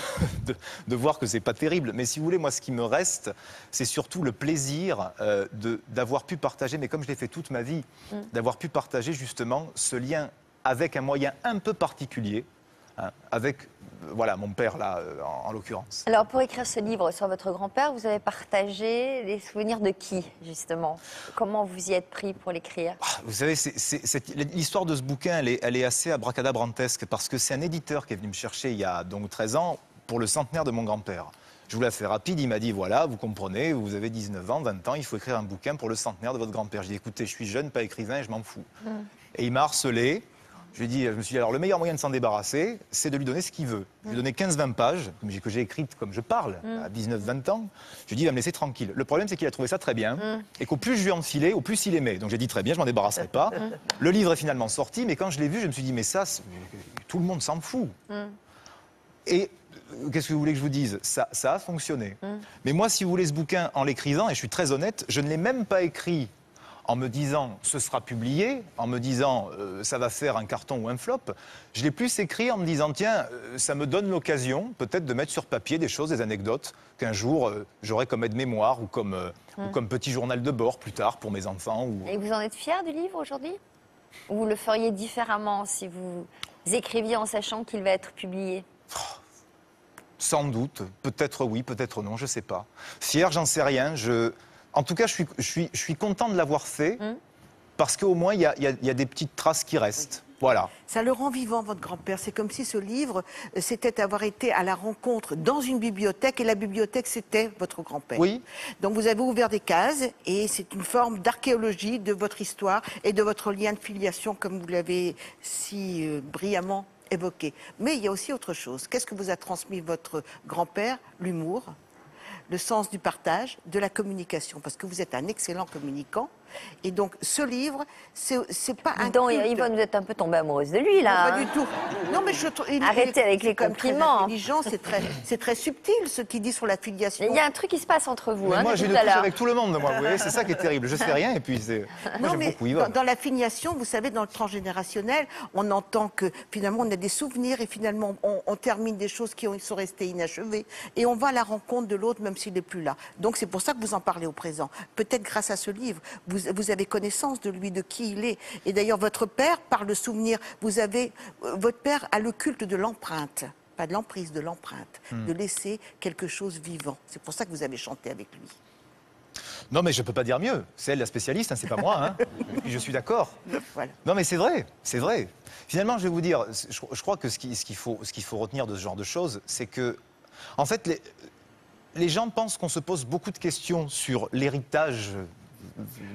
voir que c'est pas terrible. Mais si vous voulez, moi, ce qui me reste, c'est surtout le plaisir d'avoir pu partager, mais comme je l'ai fait toute ma vie, d'avoir pu partager justement ce lien avec un moyen un peu particulier, hein, avec voilà, mon père, là, en l'occurrence. Alors, pour écrire ce livre sur votre grand-père, vous avez partagé les souvenirs de qui, justement? Comment vous y êtes pris pour l'écrire? Vous savez, l'histoire de ce bouquin, elle est assez abracadabrantesque, parce que c'est un éditeur qui est venu me chercher il y a donc 13 ans pour le centenaire de mon grand-père. Je vous la fais rapide, il m'a dit, voilà, vous comprenez, vous avez 19 ans, 20 ans, il faut écrire un bouquin pour le centenaire de votre grand-père. J'ai dit, écoutez, je suis jeune, pas écrivain, et je m'en fous. Et il m'a harcelé. Je me suis dit, alors le meilleur moyen de s'en débarrasser, c'est de lui donner ce qu'il veut. Je lui ai donné 15-20 pages, que j'ai écrites comme je parle, à 19-20 ans. Je lui ai dit, il va me laisser tranquille. Le problème, c'est qu'il a trouvé ça très bien, et qu'au plus je lui enfilais, au plus il aimait. Donc j'ai dit, très bien, je m'en débarrasserai pas. Le livre est finalement sorti, mais quand je l'ai vu, je me suis dit, mais ça, tout le monde s'en fout. Et qu'est-ce que vous voulez que je vous dise? Ça a fonctionné. Mais moi, si vous voulez, ce bouquin, en l'écrivant, et je suis très honnête, je ne l'ai même pas écrit en me disant ce sera publié, en me disant ça va faire un carton ou un flop. Je l'ai plus écrit en me disant tiens, ça me donne l'occasion peut-être de mettre sur papier des choses, des anecdotes qu'un jour j'aurai comme aide-mémoire ou comme petit journal de bord plus tard pour mes enfants. Et vous en êtes fier du livre aujourd'hui? Ou vous le feriez différemment si vous écriviez en sachant qu'il va être publié? Sans doute, peut-être oui, peut-être non, je ne sais pas. Fier, j'en sais rien. En tout cas, je suis content de l'avoir fait parce qu'au moins, il y a des petites traces qui restent. Voilà. Ça le rend vivant, votre grand-père. C'est comme si ce livre, c'était avoir été à la rencontre dans une bibliothèque et la bibliothèque, c'était votre grand-père. Oui. Donc vous avez ouvert des cases et c'est une forme d'archéologie de votre histoire et de votre lien de filiation, comme vous l'avez si brillamment évoqué. Mais il y a aussi autre chose. Qu'est-ce que vous a transmis votre grand-père? L'humour, le sens du partage, de la communication, parce que vous êtes un excellent communicant. Et donc, ce livre, c'est pas un culte. Yvonne, vous êtes un peu tombée amoureuse de lui, là. Non, pas du tout. Non, mais arrêtez avec les compliments. C'est très subtil, ce qu'il dit sur la filiation. Il y a un truc qui se passe entre vous, mais hein, moi, j'ai tout une à touche l'heure. avec tout le monde, moi, vous voyez, c'est ça qui est terrible. Je sais rien, et puis c'est... Non, mais dans la filiation, vous savez, dans le transgénérationnel, on entend que, finalement, on a des souvenirs, et finalement, on termine des choses qui sont restées inachevées, et on va à la rencontre de l'autre, même s'il n'est plus là. Donc, c'est pour ça que vous en parlez au présent. Peut-être grâce à ce livre, vous avez connaissance de lui, de qui il est. Et d'ailleurs, votre père parle de souvenirs. Votre père a le culte de l'empreinte, pas de l'emprise, de l'empreinte, de laisser quelque chose vivant. C'est pour ça que vous avez chanté avec lui. Non, mais je ne peux pas dire mieux. C'est elle la spécialiste, hein, c'est pas moi. Hein. Et je suis d'accord. Voilà. Non, mais c'est vrai, c'est vrai. Finalement, je vais vous dire, je crois que ce qu'il faut retenir de ce genre de choses, c'est que, en fait, les gens pensent qu'on se pose beaucoup de questions sur l'héritage,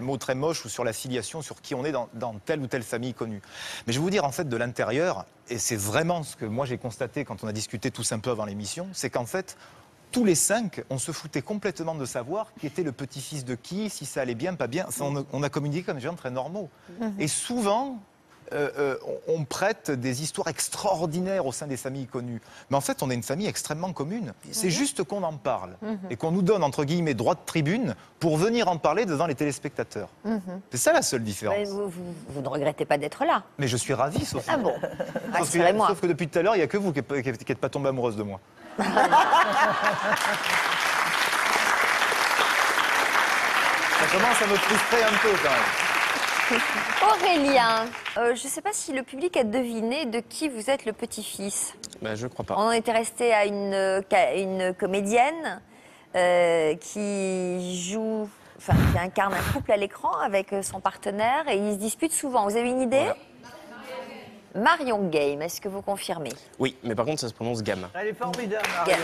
mot très moche, ou sur la filiation, sur qui on est dans telle ou telle famille connue. Mais je vais vous dire, en fait, de l'intérieur, et c'est vraiment ce que moi j'ai constaté quand on a discuté tous un peu avant l'émission, c'est qu'en fait, tous les 5, on se foutait complètement de savoir qui était le petit-fils de qui, si ça allait bien, pas bien. Enfin, on a communiqué comme des gens très normaux. Et souvent, on prête des histoires extraordinaires au sein des familles connues. Mais en fait, on est une famille extrêmement commune. C'est juste qu'on en parle et qu'on nous donne, entre guillemets, droit de tribune pour venir en parler devant les téléspectateurs. C'est ça la seule différence. Mais vous ne regrettez pas d'être là? Mais je suis ravi, Sophie. Ah bon? Sauf que depuis tout à l'heure, il n'y a que vous qui n'êtes pas tombée amoureuse de moi. Ça commence à me frustrer un peu quand même. Aurélien, je ne sais pas si le public a deviné de qui vous êtes le petit-fils. Ben, je crois pas. On était resté à une comédienne qui incarne un couple à l'écran avec son partenaire et ils se disputent souvent. Vous avez une idée? Voilà. Marion Game, est-ce que vous confirmez? Oui, mais par contre, ça se prononce gamme. Elle est formidable, Marion.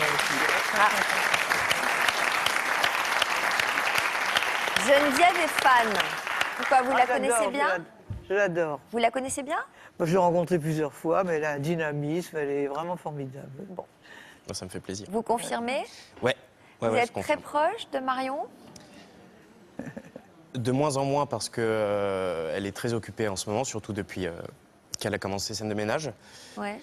Geneviève est fan. Pourquoi, vous la connaissez bien? Je l'adore. Vous la connaissez bien? Moi, je l'ai rencontrée plusieurs fois, mais elle a un dynamisme, elle est vraiment formidable. Bon. Moi, ça me fait plaisir. Vous confirmez? Ouais. Vous êtes très proche de Marion? De moins en moins parce que elle est très occupée en ce moment, surtout depuis qu'elle a commencé scène de ménage. Ouais.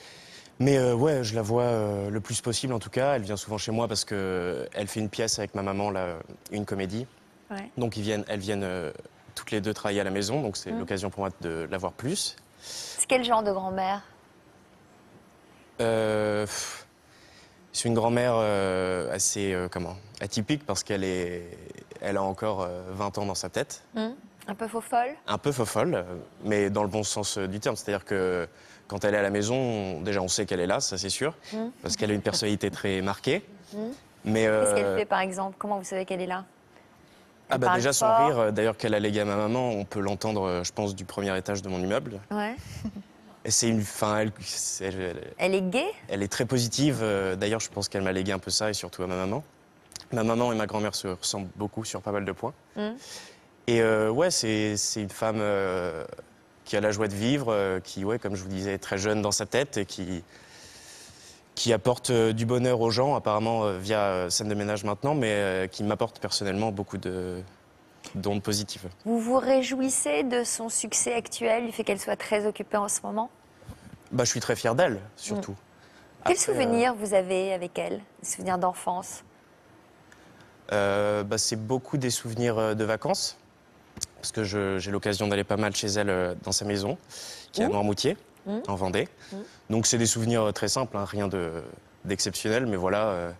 Mais ouais, je la vois le plus possible en tout cas. Elle vient souvent chez moi parce qu'elle fait une pièce avec ma maman, là, une comédie. Ouais. Donc elles viennent toutes les deux travailler à la maison, donc c'est l'occasion pour moi de la voir plus. C'est quel genre de grand-mère? C'est une grand-mère assez atypique parce qu'elle a encore 20 ans dans sa tête. Un peu faux-folle? Un peu faux-folle, mais dans le bon sens du terme. C'est-à-dire que quand elle est à la maison, déjà on sait qu'elle est là, ça c'est sûr, parce qu'elle a une personnalité très marquée. Mais Qu'est-ce qu'elle fait par exemple? Comment vous savez qu'elle est là? ah bah parle déjà son fort. rire, d'ailleurs qu'elle a légué à ma maman, on peut l'entendre, je pense, du premier étage de mon immeuble. Ouais. Et c'est une, enfin, Elle est gaie? elle est très positive. D'ailleurs, je pense qu'elle m'a légué un peu ça, et surtout à ma maman. Ma maman et ma grand-mère se ressemblent beaucoup sur pas mal de points. Et ouais, c'est une femme qui a la joie de vivre, qui, ouais, comme je vous disais, est très jeune dans sa tête et qui apporte du bonheur aux gens, apparemment via scène de ménage maintenant, mais qui m'apporte personnellement beaucoup d'ondes positives. Vous vous réjouissez de son succès actuel, du fait qu'elle soit très occupée en ce moment? Bah, je suis très fier d'elle, surtout. Quels souvenirs vous avez avec elle? Des souvenirs d'enfance? Bah, c'est beaucoup des souvenirs de vacances, parce que j'ai l'occasion d'aller pas mal chez elle dans sa maison, qui est à Noirmoutier, en Vendée. Donc c'est des souvenirs très simples, hein, rien d'exceptionnel, mais voilà,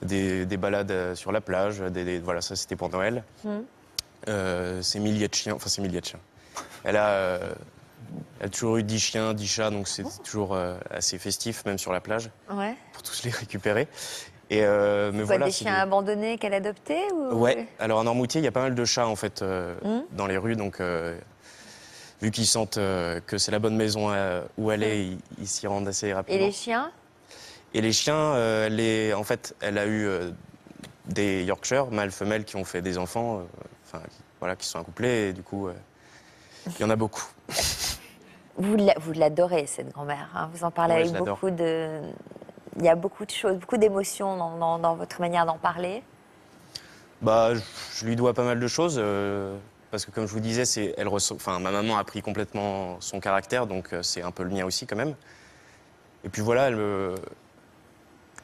des balades sur la plage, voilà, ça c'était pour Noël. Ses milliers de chiens, enfin ses milliers de chiens. Elle a toujours eu 10 chiens, 10 chats, donc c'est toujours assez festif, même sur la plage, pour tous les récupérer. Et mais voilà, des chiens abandonnés qu'elle adoptait ou... Ouais, alors à Noirmoutier, il y a pas mal de chats en fait dans les rues, donc vu qu'ils sentent que c'est la bonne maison où elle est, ils s'y rendent assez rapidement. Et les chiens? Et les chiens, en fait, elle a eu des Yorkshire, mâles, femelles, qui ont fait des enfants, voilà, qui sont accouplés, et du coup, il y en a beaucoup. Vous l'adorez, cette grand-mère, hein. Vous en parlez avec beaucoup de... Il y a beaucoup de choses, beaucoup d'émotions dans votre manière d'en parler. Bah, je lui dois pas mal de choses, parce que comme je vous disais, ma maman a pris complètement son caractère, donc c'est un peu le mien aussi quand même. Et puis voilà,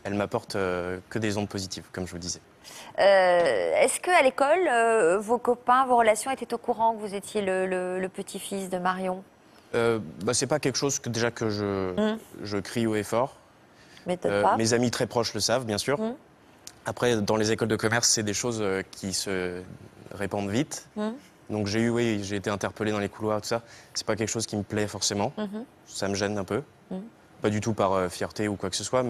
elle m'apporte que des ondes positives, comme je vous disais. Est-ce qu'à l'école, vos copains, vos relations étaient au courant que vous étiez le petit-fils de Marion? Bah, c'est pas quelque chose que je crie haut et fort. Pas. Mes amis très proches le savent, bien sûr. Après, dans les écoles de commerce, c'est des choses qui se répandent vite. Donc j'ai été interpellé dans les couloirs, tout ça. C'est pas quelque chose qui me plaît forcément. Ça me gêne un peu. Pas du tout par fierté ou quoi que ce soit,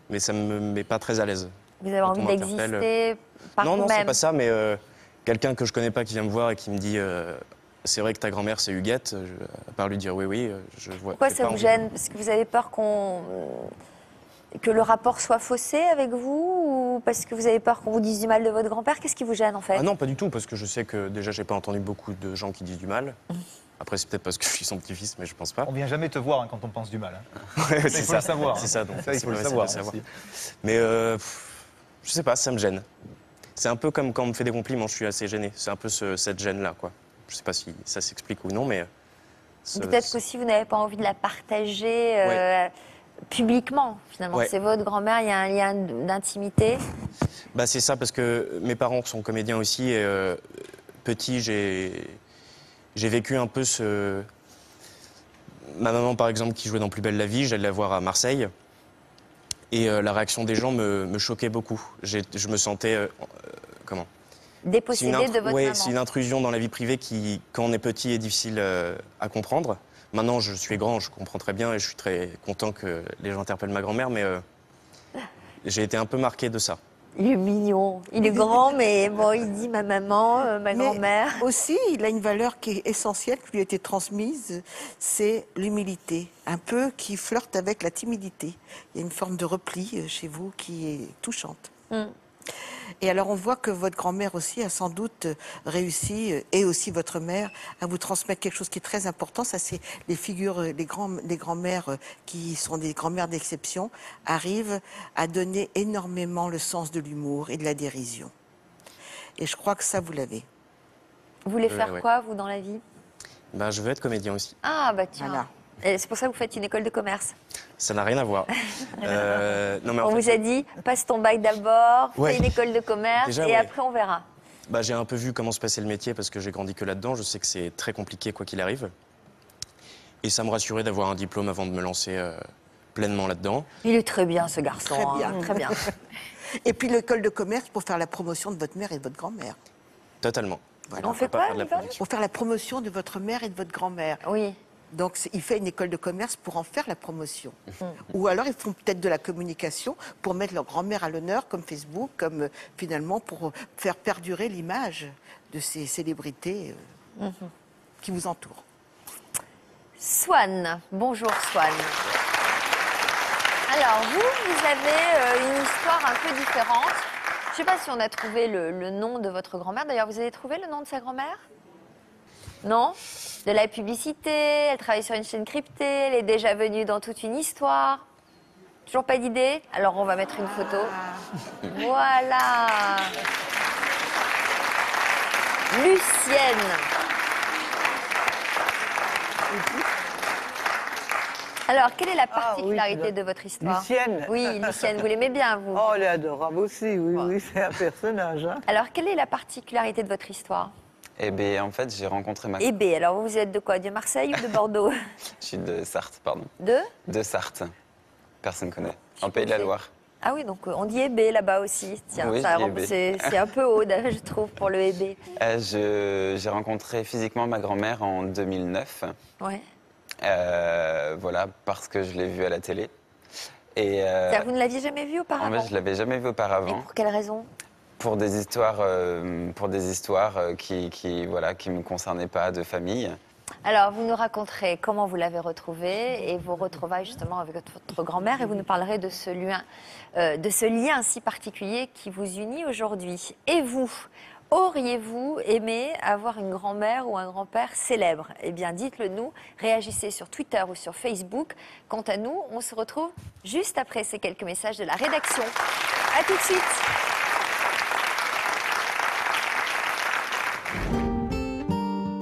mais ça me met pas très à l'aise. Vous avez envie d'exister par vous-même? Non, c'est pas ça, mais quelqu'un que je connais pas qui vient me voir et qui me dit c'est vrai que ta grand-mère c'est Huguette, à part lui dire oui, je vois. Pourquoi ça vous gêne? Parce que vous avez peur que le rapport soit faussé avec vous, ou parce que vous avez peur qu'on vous dise du mal de votre grand-père? Qu'est-ce qui vous gêne en fait? Ah non, pas du tout, parce que je sais que déjà j'ai pas entendu beaucoup de gens qui disent du mal. Après, c'est peut-être parce que je suis son petit-fils, mais je pense pas. On vient jamais te voir quand on pense du mal. Hein. Ouais, il faut le savoir. C'est ça, donc. Ça, il faut le savoir. Mais je sais pas, ça me gêne. C'est un peu comme quand on me fait des compliments, je suis assez gêné. C'est un peu cette gêne-là, quoi. Je sais pas si ça s'explique ou non, mais... Peut-être qu'aussi vous n'avez pas envie de la partager publiquement, finalement. C'est votre grand-mère, il y a un lien d'intimité. Bah, c'est ça, parce que mes parents sont comédiens aussi, et petit, j'ai vécu un peu Ma maman, par exemple, qui jouait dans Plus belle la vie, j'allais la voir à Marseille. Et la réaction des gens me choquait beaucoup. Je me sentais... comment? Dépossédé de votre maman. C'est une intrusion dans la vie privée qui, quand on est petit, est difficile à comprendre. Maintenant, je suis grand, je comprends très bien et je suis très content que les gens interpellent ma grand-mère, mais j'ai été un peu marqué de ça. Il est mignon. Il est grand, mais bon, il dit ma maman, ma grand-mère. Aussi, il a une valeur qui est essentielle, qui lui a été transmise, c'est l'humilité. Un peu qui flirte avec la timidité. Il y a une forme de repli chez vous qui est touchante. Et alors on voit que votre grand-mère aussi a sans doute réussi, et aussi votre mère, à vous transmettre quelque chose qui est très important. Ça, c'est les figures, les grands-mères qui sont des grands-mères d'exception, arrivent à donner énormément le sens de l'humour et de la dérision. Et je crois que ça, vous l'avez. Vous voulez faire quoi, vous, dans la vie? Ben, je veux être comédien aussi. Ah, bah tiens. Voilà. Et c'est pour ça que vous faites une école de commerce? Ça n'a rien à voir. Non, mais on vous a dit, passe ton bac d'abord, fais une école de commerce, déjà, et après on verra. Bah, j'ai un peu vu comment se passait le métier parce que j'ai grandi que là-dedans. Je sais que c'est très compliqué quoi qu'il arrive. Et ça me rassurait d'avoir un diplôme avant de me lancer pleinement là-dedans. Il est très bien, ce garçon. Très bien. Très bien. Et puis l'école de commerce pour faire la promotion de votre mère et de votre grand-mère. Totalement. Voilà. On fait quoi, Yvonne? Pour faire la promotion de votre mère et de votre grand-mère. Oui. Donc, il fait une école de commerce pour en faire la promotion. Ou alors, ils font peut-être de la communication pour mettre leur grand-mère à l'honneur, comme Facebook, comme finalement pour faire perdurer l'image de ces célébrités qui vous entourent. Swan, bonjour Swan. Alors, vous avez une histoire un peu différente. Je ne sais pas si on a trouvé le nom de votre grand-mère. D'ailleurs, vous avez trouvé le nom de sa grand-mère? Non? De la publicité, elle travaille sur une chaîne cryptée, elle est déjà venue dans toute une histoire. Toujours pas d'idée? Alors on va mettre une photo. Voilà. Lucienne. Alors, quelle est la particularité de votre histoire? Lucienne. Oui, Lucienne, vous l'aimez bien, vous? Oh, elle est adorable aussi, oui, c'est un personnage. Hein. Alors, quelle est la particularité de votre histoire? Eh bien, en fait, j'ai rencontré ma... Eh bien, alors vous êtes de quoi? De Marseille ou de Bordeaux? Je suis de Sarthe, pardon. De Sarthe. Personne ne connaît. En Pays de la Loire. Ah oui, donc on dit Hébé là-bas aussi. Tiens, oui, c'est un peu haut, je trouve, pour le Hébé. J'ai rencontré physiquement ma grand-mère en 2009. Ouais. Voilà, parce que je l'ai vue à la télé. Et vous ne l'aviez jamais vue auparavant? En fait, je ne l'avais jamais vue auparavant. Et pour quelle raison? Pour des histoires qui ne me concernaient pas de famille. Alors, vous nous raconterez comment vous l'avez retrouvée et vos retrouvailles justement avec votre grand-mère, et vous nous parlerez de ce lien si particulier qui vous unit aujourd'hui. Et vous, auriez-vous aimé avoir une grand-mère ou un grand-père célèbre? Eh bien, dites-le nous, réagissez sur Twitter ou sur Facebook. Quant à nous, on se retrouve juste après ces quelques messages de la rédaction. À tout de suite.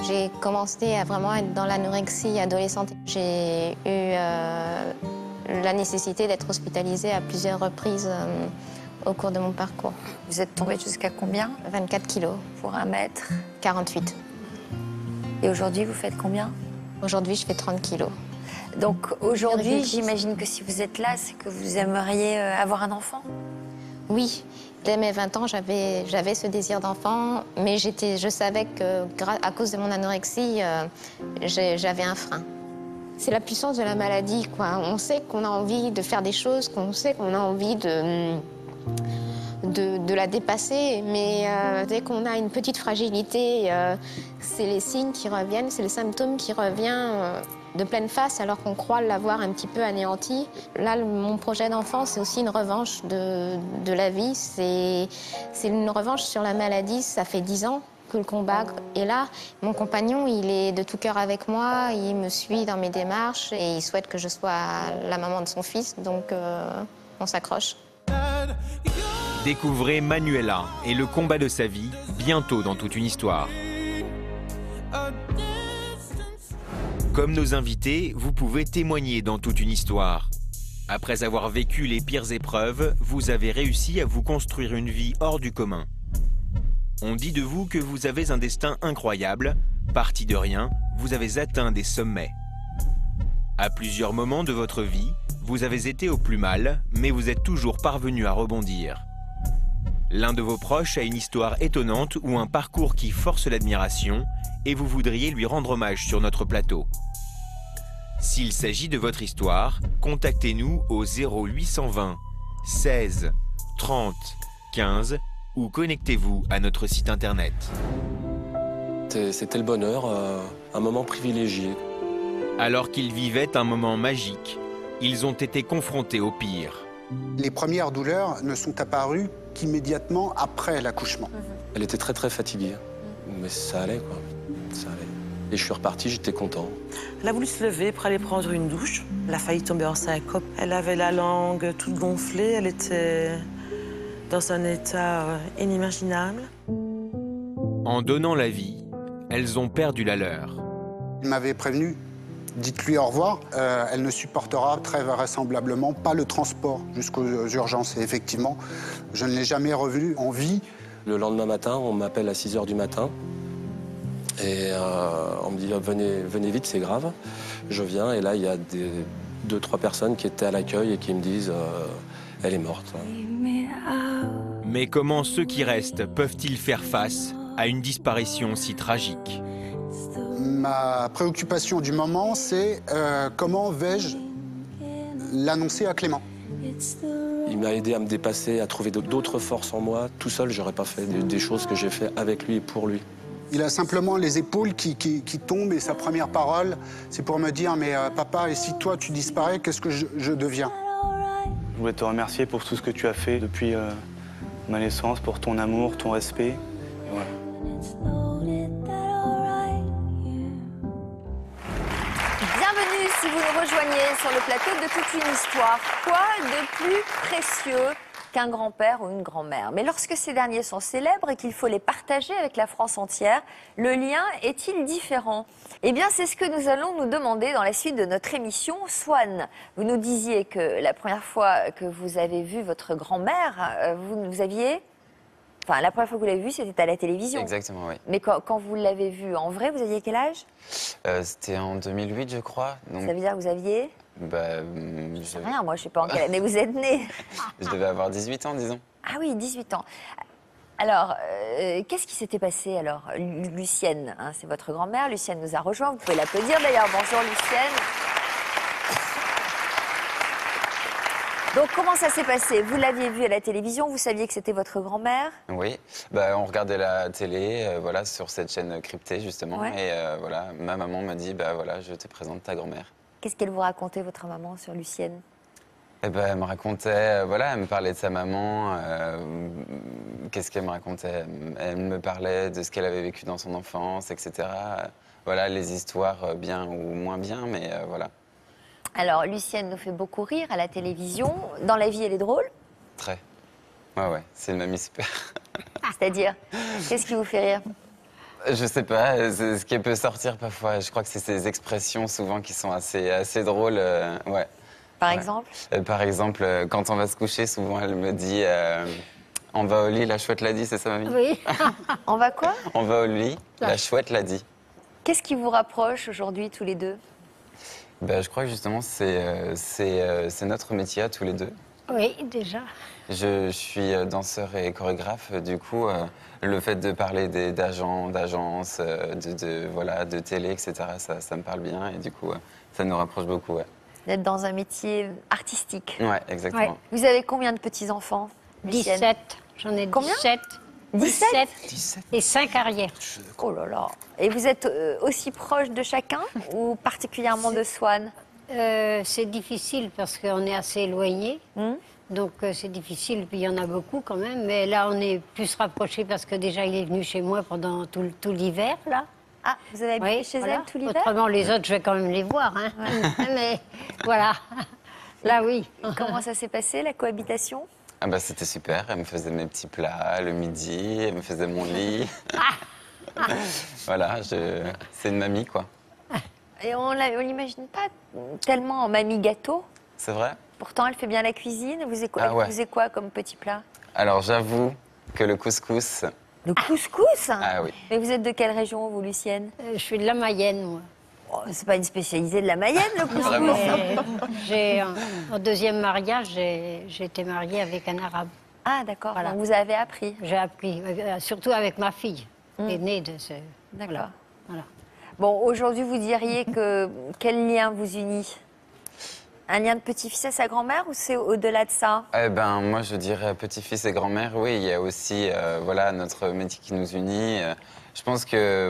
J'ai commencé à vraiment être dans l'anorexie adolescente. J'ai eu la nécessité d'être hospitalisée à plusieurs reprises au cours de mon parcours. Vous êtes tombée jusqu'à combien? 24 kilos. Pour 1m? 48. Et aujourd'hui, vous faites combien? Aujourd'hui, je fais 30 kilos. Donc aujourd'hui, j'imagine que si vous êtes là, c'est que vous aimeriez avoir un enfant? Oui. Dès mes 20 ans, j'avais ce désir d'enfant, mais je savais que, à cause de mon anorexie, j'avais un frein. C'est la puissance de la maladie, quoi. On sait qu'on a envie de faire des choses, qu'on sait qu'on a envie de la dépasser, mais dès qu'on a une petite fragilité, c'est les signes qui reviennent, c'est les symptômes qui reviennent de pleine face alors qu'on croit l'avoir un petit peu anéanti. Là, mon projet d'enfant, c'est aussi une revanche de la vie. C'est une revanche sur la maladie. Ça fait 10 ans que le combat est là. Mon compagnon, il est de tout cœur avec moi. Il me suit dans mes démarches et il souhaite que je sois la maman de son fils. Donc, on s'accroche. Découvrez Manuela et le combat de sa vie, bientôt dans toute une histoire. Comme nos invités, vous pouvez témoigner dans toute une histoire. Après avoir vécu les pires épreuves, vous avez réussi à vous construire une vie hors du commun. On dit de vous que vous avez un destin incroyable. Parti de rien, vous avez atteint des sommets. À plusieurs moments de votre vie, vous avez été au plus mal, mais vous êtes toujours parvenu à rebondir. L'un de vos proches a une histoire étonnante ou un parcours qui force l'admiration, et vous voudriez lui rendre hommage sur notre plateau. S'il s'agit de votre histoire, contactez-nous au 0820 16 30 15 ou connectez-vous à notre site internet. C'était le bonheur, un moment privilégié. Alors qu'ils vivaient un moment magique, ils ont été confrontés au pire. Les premières douleurs ne sont apparues qu'immédiatement après l'accouchement. Elle était très fatiguée, mais ça allait quoi, ça allait. Et je suis reparti, j'étais content. Elle a voulu se lever pour aller prendre une douche. Elle a failli tomber en syncope. Elle avait la langue toute gonflée, elle était dans un état inimaginable. En donnant la vie, elles ont perdu la leur. Il m'avait prévenu, dites-lui au revoir, elle ne supportera très vraisemblablement pas le transport jusqu'aux urgences. Et effectivement, je ne l'ai jamais revue en vie. Le lendemain matin, on m'appelle à 6 h du matin. Et on me dit oh, venez vite, c'est grave. Je viens et là, il y a 2-3 personnes qui étaient à l'accueil et qui me disent elle est morte. Mais comment ceux qui restent peuvent-ils faire face à une disparition si tragique. Ma préoccupation du moment, c'est comment vais-je l'annoncer à Clément. Il m'a aidé à me dépasser, à trouver d'autres forces en moi. Tout seul, j'aurais pas fait des choses que j'ai fait avec lui et pour lui. Il a simplement les épaules qui tombent et sa première parole, c'est pour me dire « Mais papa, et si toi tu disparais, qu'est-ce que je deviens ?» Je voulais te remercier pour tout ce que tu as fait depuis ma naissance, pour ton amour, ton respect. Et voilà. Bienvenue si vous nous rejoignez sur le plateau de Toute une histoire. Quoi de plus précieux qu'un grand-père ou une grand-mère? Mais lorsque ces derniers sont célèbres et qu'il faut les partager avec la France entière, le lien est-il différent? Eh bien, c'est ce que nous allons nous demander dans la suite de notre émission. Swan, vous nous disiez que la première fois que vous avez vu votre grand-mère, vous aviez... Enfin, la première fois que vous l'avez vue, c'était à la télévision. Exactement, oui. Mais quand vous l'avez vue en vrai, vous aviez quel âge? C'était en 2008, je crois. Donc... Ça veut dire que vous aviez... Je sais rien, moi je sais pas en quelle année vous êtes né. Je devais avoir 18 ans, disons. Ah oui, 18 ans. Alors, qu'est-ce qui s'était passé alors? Lucienne, hein, c'est votre grand-mère. Lucienne nous a rejoint, vous pouvez l'applaudir d'ailleurs. Bonjour Lucienne. Donc comment ça s'est passé? Vous l'aviez vue à la télévision, vous saviez que c'était votre grand-mère? Oui, on regardait la télé, voilà, sur cette chaîne cryptée justement. Ouais. Et voilà, ma maman m'a dit, voilà, je te présente ta grand-mère. Qu'est-ce qu'elle vous racontait, votre maman, sur Lucienne? Elle me racontait, voilà, elle me parlait de sa maman. Qu'est-ce qu'elle me racontait? Elle me parlait de ce qu'elle avait vécu dans son enfance, etc. Voilà, les histoires bien ou moins bien, mais voilà. Alors, Lucienne nous fait beaucoup rire à la télévision. Dans la vie, elle est drôle? Très. Ouais, c'est une mamie super. C'est-à-dire, qu'est-ce qui vous fait rire? Je sais pas, ce qui peut sortir parfois. Je crois que c'est ces expressions souvent qui sont assez drôles. Ouais. Par exemple? Par exemple, quand on va se coucher, souvent elle me dit on va au lit, la chouette l'a dit, c'est ça, mamie? Oui. On va quoi? On va au lit, la chouette l'a dit. Qu'est-ce qui vous rapproche aujourd'hui, tous les deux? Je crois que justement, c'est notre métier à tous les deux. Oui, déjà. Je suis danseur et chorégraphe, du coup, le fait de parler d'agents, d'agences, de télé, etc., ça me parle bien et du coup, ça nous rapproche beaucoup. Ouais. D'être dans un métier artistique. Ouais, exactement. Ouais. Vous avez combien de petits-enfants? 17. J'en ai combien? 17. 17 et 5 arrières. Oh là là. Et vous êtes aussi proche de chacun ou particulièrement de Swan? C'est difficile parce qu'on est assez éloignés. Donc c'est difficile, puis il y en a beaucoup quand même. Mais là, on est plus rapprochés parce que déjà, il est venu chez moi pendant tout l'hiver, là. Ah, vous avez habité chez elle tout l'hiver? Autrement, les autres, je vais quand même les voir. Hein. Ouais. Mais voilà. Là, oui. Comment ça s'est passé, la cohabitation? C'était super. Elle me faisait mes petits plats le midi, elle me faisait mon lit. Voilà, c'est une mamie, quoi. Et on l'imagine pas tellement en mamie gâteau. C'est vrai? Pourtant, elle fait bien la cuisine. Vous faisiez quoi comme petit plat? Alors, j'avoue que le couscous... Le couscous? Ah oui. Mais vous êtes de quelle région, vous, Lucienne? Je suis de la Mayenne, moi. Oh, c'est pas une spécialisée de la Mayenne, le couscous? Au deuxième mariage, j'ai été mariée avec un Arabe. Ah, d'accord. Voilà. Donc, vous avez appris? J'ai appris, surtout avec ma fille, qui est née de ce... D'accord. Voilà. Bon, aujourd'hui, vous diriez que quel lien vous unit? Un lien de petit-fils à sa grand-mère ou c'est au-delà de ça? Moi, je dirais petit-fils et grand-mère, oui. Il y a aussi notre métier qui nous unit. Je pense que,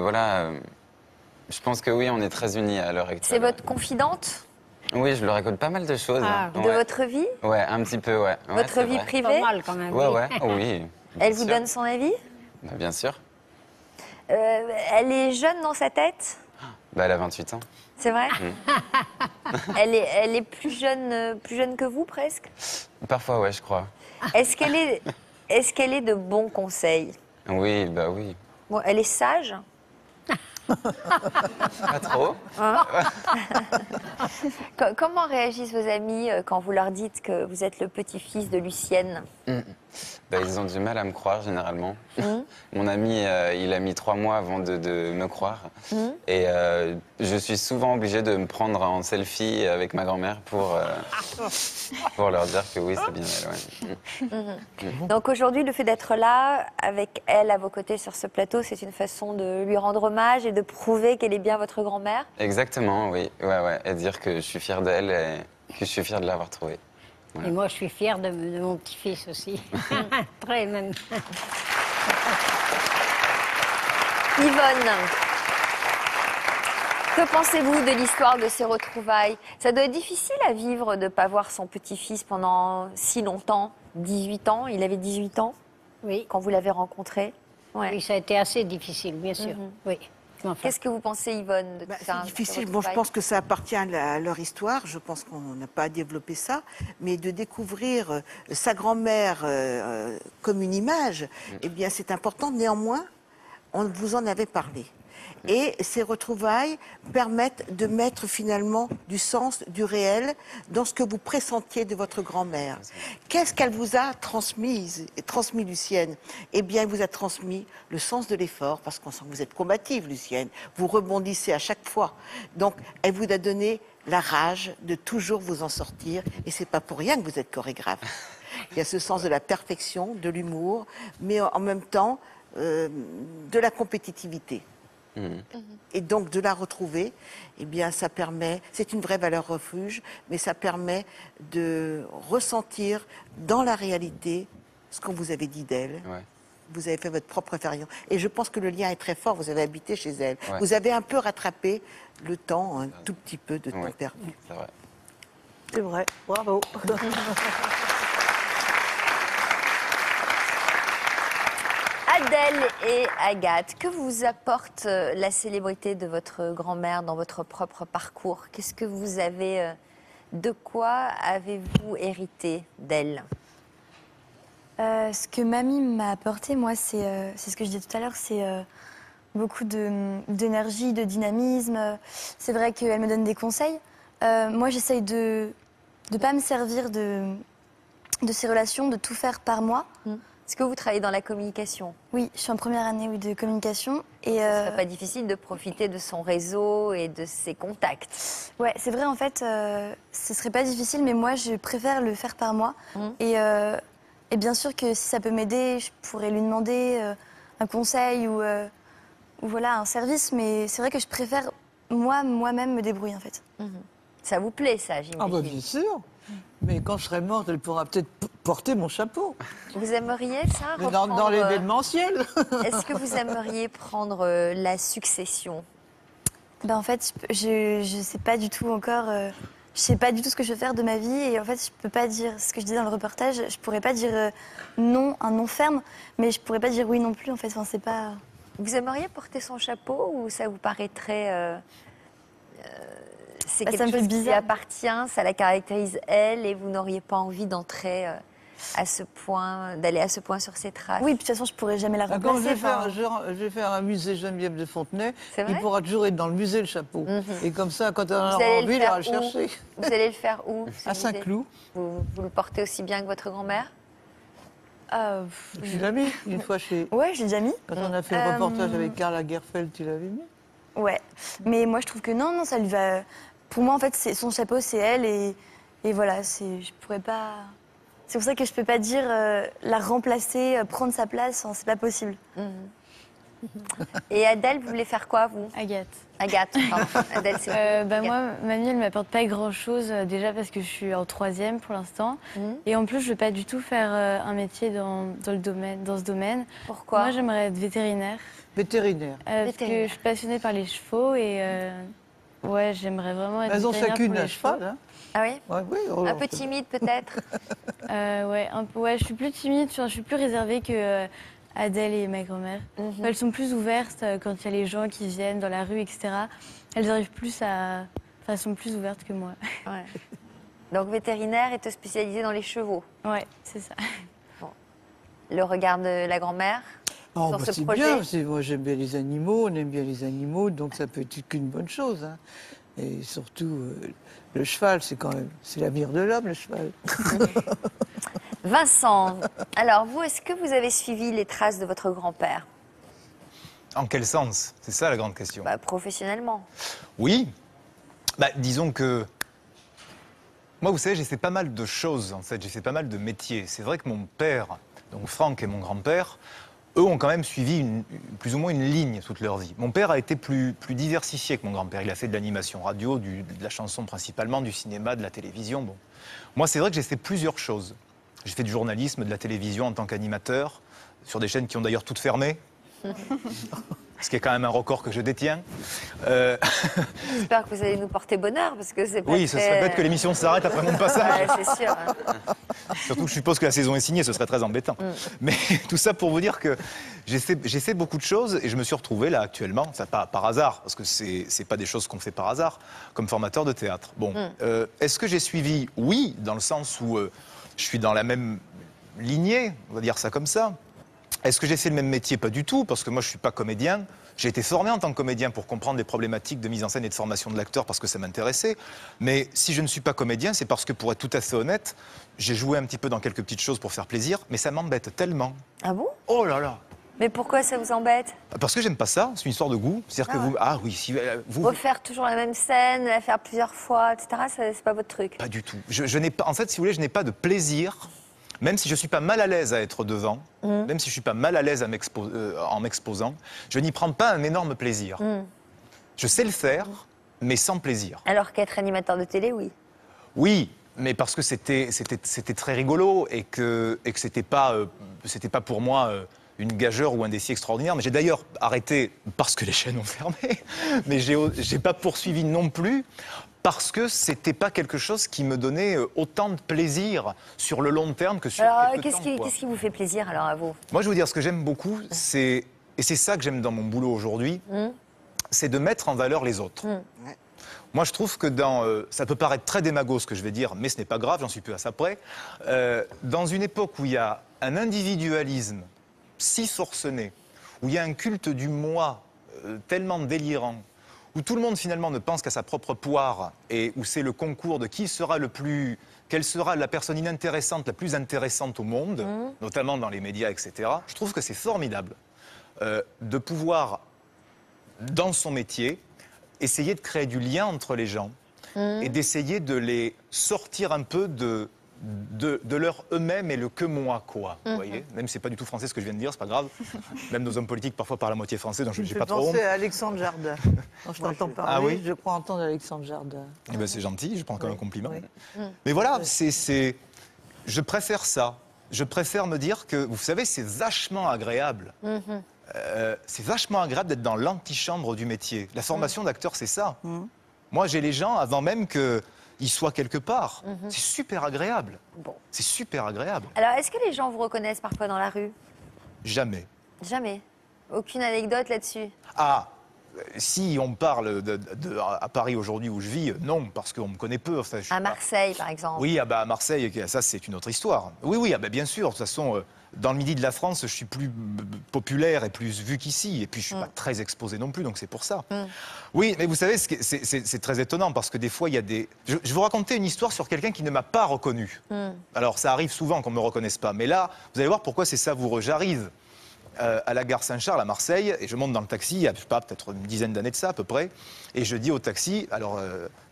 oui, on est très unis à l'heure actuelle. C'est votre confidente? Oui, je lui raconte pas mal de choses. Ah, de votre vie? Ouais, un petit peu, ouais. Votre vie privée? Pas mal, quand même. Ouais, oui. Elle vous donne son avis? Bien sûr. Elle est jeune dans sa tête? Elle a 28 ans. C'est vrai? Elle est plus jeune que vous, presque? Parfois, ouais, je crois. Est-ce qu'elle est de bons conseils? Oui, oui. Bon, elle est sage? Pas trop. Hein? Comment réagissent vos amis quand vous leur dites que vous êtes le petit-fils de Lucienne? Ils ont du mal à me croire généralement. Mon ami, il a mis 3 mois avant de me croire. Et je suis souvent obligée de me prendre en selfie avec ma grand-mère pour leur dire que oui, c'est bien elle. Ouais. Donc aujourd'hui, le fait d'être là, avec elle à vos côtés sur ce plateau, c'est une façon de lui rendre hommage et de prouver qu'elle est bien votre grand-mère? Exactement, oui. Ouais. Et dire que je suis fière d'elle et que je suis fière de l'avoir trouvée. Voilà. Et moi, je suis fière de mon petit-fils aussi. Très même. Yvonne, que pensez-vous de l'histoire de ces retrouvailles? Ça doit être difficile à vivre de ne pas voir son petit-fils pendant si longtemps, 18 ans. Il avait 18 ans quand vous l'avez rencontré. Ouais. Oui, ça a été assez difficile, bien sûr. Oui. Qu'est-ce que vous pensez, Yvonne, de tout ça? C'est difficile. Bon, je pense que ça appartient à leur histoire. Je pense qu'on n'a pas à développer ça. Mais de découvrir sa grand-mère comme une image, eh bien, c'est important. Néanmoins, on vous en avait parlé. Et ces retrouvailles permettent de mettre finalement du sens, du réel dans ce que vous pressentiez de votre grand-mère. Qu'est-ce qu'elle vous a transmis, Lucienne? Eh bien, elle vous a transmis le sens de l'effort, parce qu'on sent que vous êtes combative, Lucienne. Vous rebondissez à chaque fois. Donc, elle vous a donné la rage de toujours vous en sortir. Et c'est pas pour rien que vous êtes chorégraphe. Il y a ce sens de la perfection, de l'humour, mais en même temps, de la compétitivité. Et donc de la retrouver, eh bien ça permet, c'est une vraie valeur refuge, mais ça permet de ressentir dans la réalité ce qu'on vous avait dit d'elle. Ouais. Vous avez fait votre propre référence. Et je pense que le lien est très fort, vous avez habité chez elle. Ouais. Vous avez un peu rattrapé le temps, un tout petit peu de temps perdu. C'est vrai. C'est vrai, bravo. Adèle et Agathe, que vous apporte la célébrité de votre grand-mère dans votre propre parcours? Qu'est-ce que vous avez, de quoi avez-vous hérité d'elle? Ce que mamie m'a apporté, moi, c'est ce que je disais tout à l'heure, c'est beaucoup d'énergie, de dynamisme. C'est vrai qu'elle me donne des conseils. Moi, j'essaye de ne pas me servir de ces relations, de tout faire par moi. Est-ce que vous travaillez dans la communication? Oui, je suis en première année de communication. Et ce ne serait pas difficile de profiter de son réseau et de ses contacts? Ouais, c'est vrai, en fait, ce ne serait pas difficile, mais moi, je préfère le faire par moi. Et bien sûr que si ça peut m'aider, je pourrais lui demander un conseil ou voilà, un service, mais c'est vrai que je préfère moi-même me débrouiller, en fait. Ça vous plaît, ça, j'imagine? Ah bah bien sûr. Mais quand je serai morte, elle pourra peut-être porter mon chapeau. Vous aimeriez ça dans l'événementiel. Est-ce que vous aimeriez prendre la succession? Ben en fait, je sais pas du tout encore. Je sais pas du tout ce que je veux faire de ma vie et en fait, je peux pas dire ce que je disais dans le reportage. Je pourrais pas dire non, un non ferme, mais je pourrais pas dire oui non plus. En fait, enfin, c'est pas. Vous aimeriez porter son chapeau ou ça vous paraîtrait c'est quelque chose qui lui appartient, ça la caractérise elle, et vous n'auriez pas envie d'entrer à ce point, d'aller à ce point sur ses traces? Oui, de toute façon, je pourrais jamais la remplacer. Quand je vais faire un musée Geneviève de Fontenay, il pourra toujours être dans le musée, le chapeau. Et comme ça, quand on en aura envie, il ira le chercher. Vous allez le faire où? À Saint-Cloud. Vous le portez aussi bien que votre grand-mère? Tu l'as mis une fois chez... Ouais, je l'ai déjà mis. Quand on a fait le reportage avec Karl Lagerfeld, tu l'avais mis? Ouais, mais moi je trouve que non, ça lui va... Pour moi, en fait, son chapeau, c'est elle et voilà, je pourrais pas... C'est pour ça que je peux pas dire la remplacer, prendre sa place, c'est pas possible. Et Adèle, vous voulez faire quoi, vous? Agathe. Agathe, pardon. Adèle, c'est moi, mamie, elle m'apporte pas grand-chose, déjà parce que je suis en 3e pour l'instant. Et en plus, je veux pas du tout faire un métier dans ce domaine. Pourquoi? Moi, j'aimerais être vétérinaire. Vétérinaire. Parce que je suis passionnée par les chevaux et ouais, j'aimerais vraiment être vétérinaire. Elles ont chacune un cheval, hein? Ah oui? Oui, un peu timide, peut-être? Ouais, je suis plus timide, je suis plus réservée que Adèle et ma grand-mère. Elles sont plus ouvertes quand il y a les gens qui viennent dans la rue, etc. Elles arrivent plus à... Enfin, elles sont plus ouvertes que moi. Ouais. Donc vétérinaire et te spécialiser dans les chevaux? Ouais, c'est ça. Bon. Le regard de la grand-mère? Oh, sur bah, ce c'est projet? bien, moi j'aime bien les animaux, on aime bien les animaux, donc ça peut être qu'une bonne chose. Hein. Et surtout, le cheval, c'est l'avenir de l'homme, le cheval. Vincent, alors vous, est-ce que vous avez suivi les traces de votre grand-père? En quel sens? C'est ça la grande question. Professionnellement. Oui. Disons que... Moi, vous savez, j'ai fait pas mal de choses, en fait. J'ai fait pas mal de métiers. C'est vrai que mon père, donc Franck et mon grand-père, eux ont quand même suivi plus ou moins une ligne toute leur vie. Mon père a été plus diversifié que mon grand-père. Il a fait de l'animation radio, de la chanson principalement, du cinéma, de la télévision. Bon. Moi, c'est vrai que j'ai fait plusieurs choses. J'ai fait du journalisme, de la télévision en tant qu'animateur, sur des chaînes qui ont d'ailleurs toutes fermé. Ce qui est quand même un record que je détiens. J'espère que vous allez nous porter bonheur, parce que c'est pas Oui, ce serait bête que l'émission s'arrête après mon passage. Ouais, c'est sûr. Surtout que je suppose que la saison est signée, ce serait très embêtant. Mais tout ça pour vous dire que j'ai fait beaucoup de choses et je me suis retrouvé là actuellement, ça pas par hasard, parce que c'est pas des choses qu'on fait par hasard, comme formateur de théâtre. Bon, est-ce que j'ai suivi? Oui, dans le sens où je suis dans la même lignée, on va dire ça comme ça. Est-ce que j'ai fait le même métier? Pas du tout, parce que moi je suis pas comédien. J'ai été formé en tant que comédien pour comprendre les problématiques de mise en scène et de formation de l'acteur parce que ça m'intéressait. Mais si je ne suis pas comédien, c'est parce que, pour être tout à fait honnête, j'ai joué un petit peu dans quelques petites choses pour faire plaisir, mais ça m'embête tellement. Ah bon? Oh là là! Mais pourquoi ça vous embête? Parce que j'aime pas ça, c'est une histoire de goût. C'est-à-dire que vous... Ah oui, si vous... Refaire toujours la même scène, la faire plusieurs fois, etc., c'est pas votre truc? Pas du tout. Je n'ai pas... En fait, si vous voulez, je n'ai pas de plaisir... Même si je ne suis pas mal à l'aise à être devant, même si je ne suis pas mal à l'aise en m'exposant, je n'y prends pas un énorme plaisir. Je sais le faire, mais sans plaisir. Alors qu'être animateur de télé, oui. Oui, mais parce que c'était très rigolo et que c'était pas pour moi une gageure ou un défi extraordinaire. Mais j'ai d'ailleurs arrêté parce que les chaînes ont fermé, mais j'ai pas poursuivi non plus. Parce que c'était pas quelque chose qui me donnait autant de plaisir sur le long terme que sur quelques temps. Qu'est-ce qui vous fait plaisir alors à vous? Moi, je veux dire, ce que j'aime beaucoup, et c'est ça que j'aime dans mon boulot aujourd'hui, c'est de mettre en valeur les autres. Moi, je trouve que ça peut paraître très démago ce que je vais dire, mais ce n'est pas grave, j'en suis plus à ça près. Dans une époque où il y a un individualisme si forcené, où il y a un culte du moi tellement délirant, où tout le monde finalement ne pense qu'à sa propre poire et où c'est le concours de quelle sera la personne inintéressante, la plus intéressante au monde, notamment dans les médias, etc. Je trouve que c'est formidable de pouvoir, dans son métier, essayer de créer du lien entre les gens et d'essayer de les sortir un peu de leur eux-mêmes et le que moi, quoi. Vous voyez? Même si c'est pas du tout français ce que je viens de dire, c'est pas grave. Même nos hommes politiques parfois parlent à moitié français, donc je n'ai pas trop honte. Je pensais à Alexandre Jardin. Quand je t'entends parler, ah, oui, je crois entendre Alexandre Jardin. Eh ben, c'est gentil, je prends comme un compliment. Oui. Mais voilà, je préfère ça. Je préfère me dire que, vous savez, c'est vachement agréable. C'est vachement agréable d'être dans l'antichambre du métier. La formation d'acteur, c'est ça. Moi, j'ai les gens avant même qu'ils soient quelque part. C'est super agréable. Bon. C'est super agréable. Alors, est-ce que les gens vous reconnaissent parfois dans la rue? Jamais. Jamais. Aucune anecdote là-dessus? Ah, si on parle à Paris aujourd'hui où je vis, non, parce qu'on me connaît peu. Enfin, à Marseille, par exemple. Oui, à Marseille, ça c'est une autre histoire. Oui, bien sûr. De toute façon, dans le midi de la France, je suis plus populaire et plus vu qu'ici. Et puis, je suis pas très exposé non plus, donc c'est pour ça. Oui, mais vous savez, c'est très étonnant parce que des fois, il y a des... Je vais vous raconter une histoire sur quelqu'un qui ne m'a pas reconnu. Alors, ça arrive souvent qu'on ne me reconnaisse pas. Mais là, vous allez voir pourquoi c'est savoureux. J'arrive à la gare Saint-Charles à Marseille et je monte dans le taxi, il y a peut-être une dizaine d'années de ça à peu près, et je dis au taxi, alors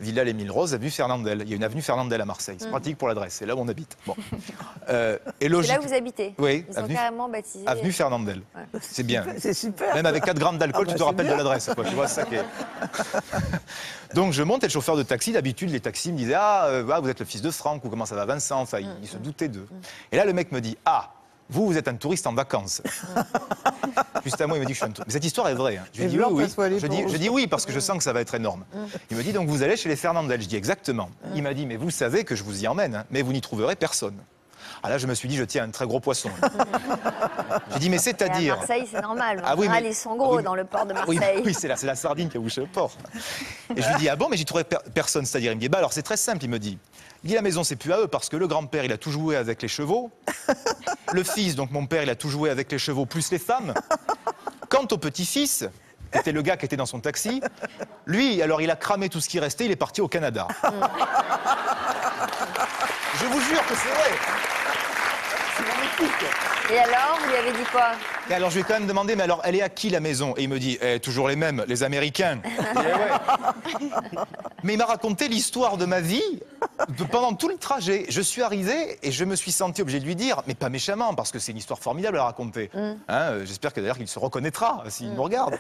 Villa Les Mille Roses, avenue Fernandel. Il y a une avenue Fernandel à Marseille, c'est pratique pour l'adresse, c'est là où on habite. Bon. C'est là où vous habitez? Oui. Ils ont carrément baptisé. Avenue Fernandel. Ouais. C'est bien. C'est super. Même avec 4 grammes d'alcool, tu te rappelles de l'adresse. Tu vois, ça qui est... Donc je monte et le chauffeur de taxi, d'habitude les taxis me disaient vous êtes le fils de Franck ou comment ça va Vincent, enfin il se doutait d'eux. Et là le mec me dit vous êtes un touriste en vacances. Juste à moi, il me dit que je suis un touriste. Mais cette histoire est vraie. Hein. Je lui dis oui. Je dis oui parce que je sens que ça va être énorme. Il me dit donc vous allez chez les Fernandel. Je dis exactement. Il m'a dit mais vous savez que je vous y emmène, hein, mais vous n'y trouverez personne. Ah là, je me suis dit, je tiens un très gros poisson. J'ai dit, mais Et à c'est-à-dire... Marseille, c'est normal. Ah oui, En général, mais- ils sont gros oui, mais- dans le port de Oui, Marseille. oui, c'est la sardine qui a bouché le port. Et je lui dis, ah bon, mais j'y trouvais personne. C'est-à-dire, il me dit, bah alors c'est très simple, il me dit. Il dit, la maison, c'est plus à eux, parce que le grand-père, il a tout joué avec les chevaux. Le fils, donc mon père, il a tout joué avec les chevaux, plus les femmes. Quant au petit-fils, qui était le gars qui était dans son taxi, lui, alors il a cramé tout ce qui restait, il est parti au Canada. Je vous jure que c'est vrai. C'est magnifique. Et alors, vous lui avez dit quoi? Et alors je lui ai quand même demandé, mais alors elle est à qui la maison? Et il me dit, toujours les mêmes, les Américains. Je dis, ouais. Mais il m'a raconté l'histoire de ma vie pendant tout le trajet. Je suis arrivé et je me suis senti obligé de lui dire, mais pas méchamment, parce que c'est une histoire formidable à raconter. Hein, j'espère que d'ailleurs qu'il se reconnaîtra s'il me regarde.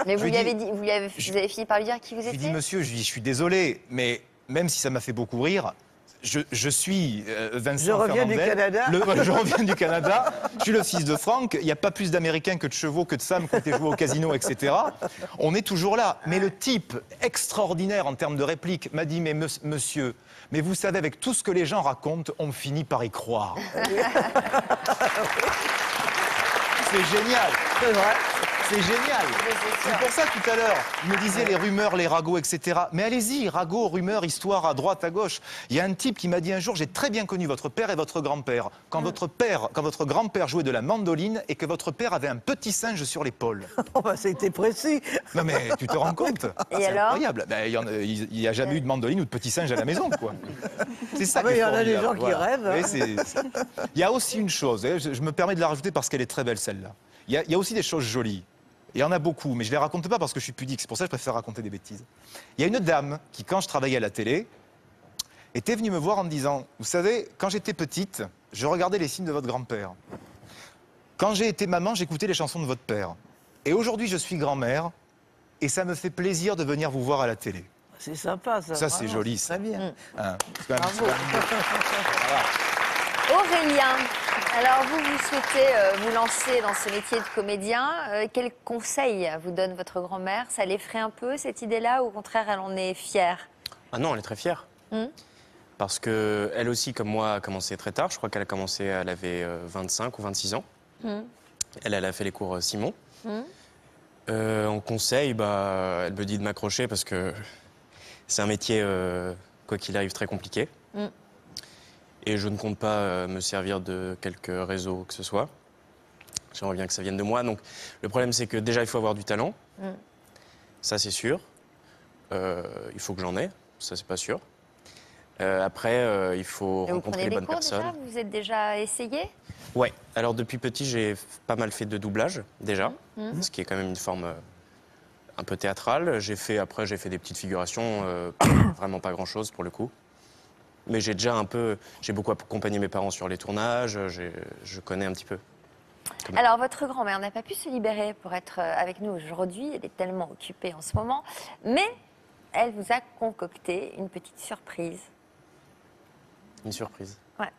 Mais Je vous lui lui ai avez dit- dit, vous avez fini par lui dire qui vous Je lui dis, étiez? monsieur, je suis désolé, mais même si ça m'a fait beaucoup rire, je suis Vincent Je reviens du Fernandel. Canada. Je reviens du Canada. Je suis le fils de Franck. Il n'y a pas plus d'Américains que de chevaux, que de femmes qui ont été joués au casino, etc. On est toujours là. Mais le type extraordinaire en termes de réplique m'a dit, mais monsieur, mais vous savez, avec tout ce que les gens racontent, on finit par y croire. C'est génial. C'est vrai. C'est génial. C'est pour ça tout à l'heure, vous me disiez les rumeurs, les ragots, etc. Mais allez-y, ragots, rumeurs, histoire à droite, à gauche. Il y a un type qui m'a dit un jour, j'ai très bien connu votre père et votre grand-père. Quand votre grand-père jouait de la mandoline et que votre père avait un petit singe sur l'épaule. Oh, bah, c'était précis. Non mais tu te rends compte? Et C'est alors incroyable. Ben, il n'y a jamais eu de mandoline ou de petit singe à la maison, quoi. C'est ça Ah, mais qui est il y en a des formidable, gens qui voilà. rêvent, hein. Oui, il y a aussi une chose, et je me permets de la rajouter parce qu'elle est très belle celle-là. Il y a aussi des choses jolies. Il y en a beaucoup, mais je ne les raconte pas parce que je suis pudique. C'est pour ça que je préfère raconter des bêtises. Il y a une dame qui, quand je travaillais à la télé, était venue me voir en me disant, vous savez, quand j'étais petite, je regardais les films de votre grand-père. Quand j'ai été maman, j'écoutais les chansons de votre père. Et aujourd'hui, je suis grand-mère et ça me fait plaisir de venir vous voir à la télé. C'est sympa, ça. Ça, c'est vraiment, joli, c'est ça. Très bien. Hein, c'est quand même- Bravo. Aurélien, alors vous souhaitez vous lancer dans ce métier de comédien. Quel conseil vous donne votre grand-mère? Ça l'effraie un peu, cette idée-là, ou au contraire, elle en est fière? Ah non, elle est très fière. Parce qu'elle aussi, comme moi, a commencé très tard. Je crois qu'elle a commencé, elle avait 25 ou 26 ans. Elle a fait les cours Simon. En conseil, bah, elle me dit de m'accrocher parce que c'est un métier, quoi qu'il arrive, très compliqué. Et je ne compte pas me servir de quelque réseau que ce soit. J'aimerais bien que ça vienne de moi. Donc, le problème, c'est que déjà, il faut avoir du talent. Ça, c'est sûr. Il faut que j'en ai. Ça, c'est pas sûr. Après, il faut Et vous rencontrer prenez les des bonnes cours personnes. déjà? Vous êtes déjà essayé? Ouais. Alors, depuis petit, j'ai pas mal fait de doublage, déjà. Ce qui est quand même une forme un peu théâtrale. Après, j'ai fait des petites figurations. Vraiment pas grand-chose, pour le coup. Mais j'ai beaucoup accompagné mes parents sur les tournages, je connais un petit peu. Alors, votre grand-mère n'a pas pu se libérer pour être avec nous aujourd'hui. Elle est tellement occupée en ce moment. Mais elle vous a concocté une petite surprise. Une surprise. Ouais.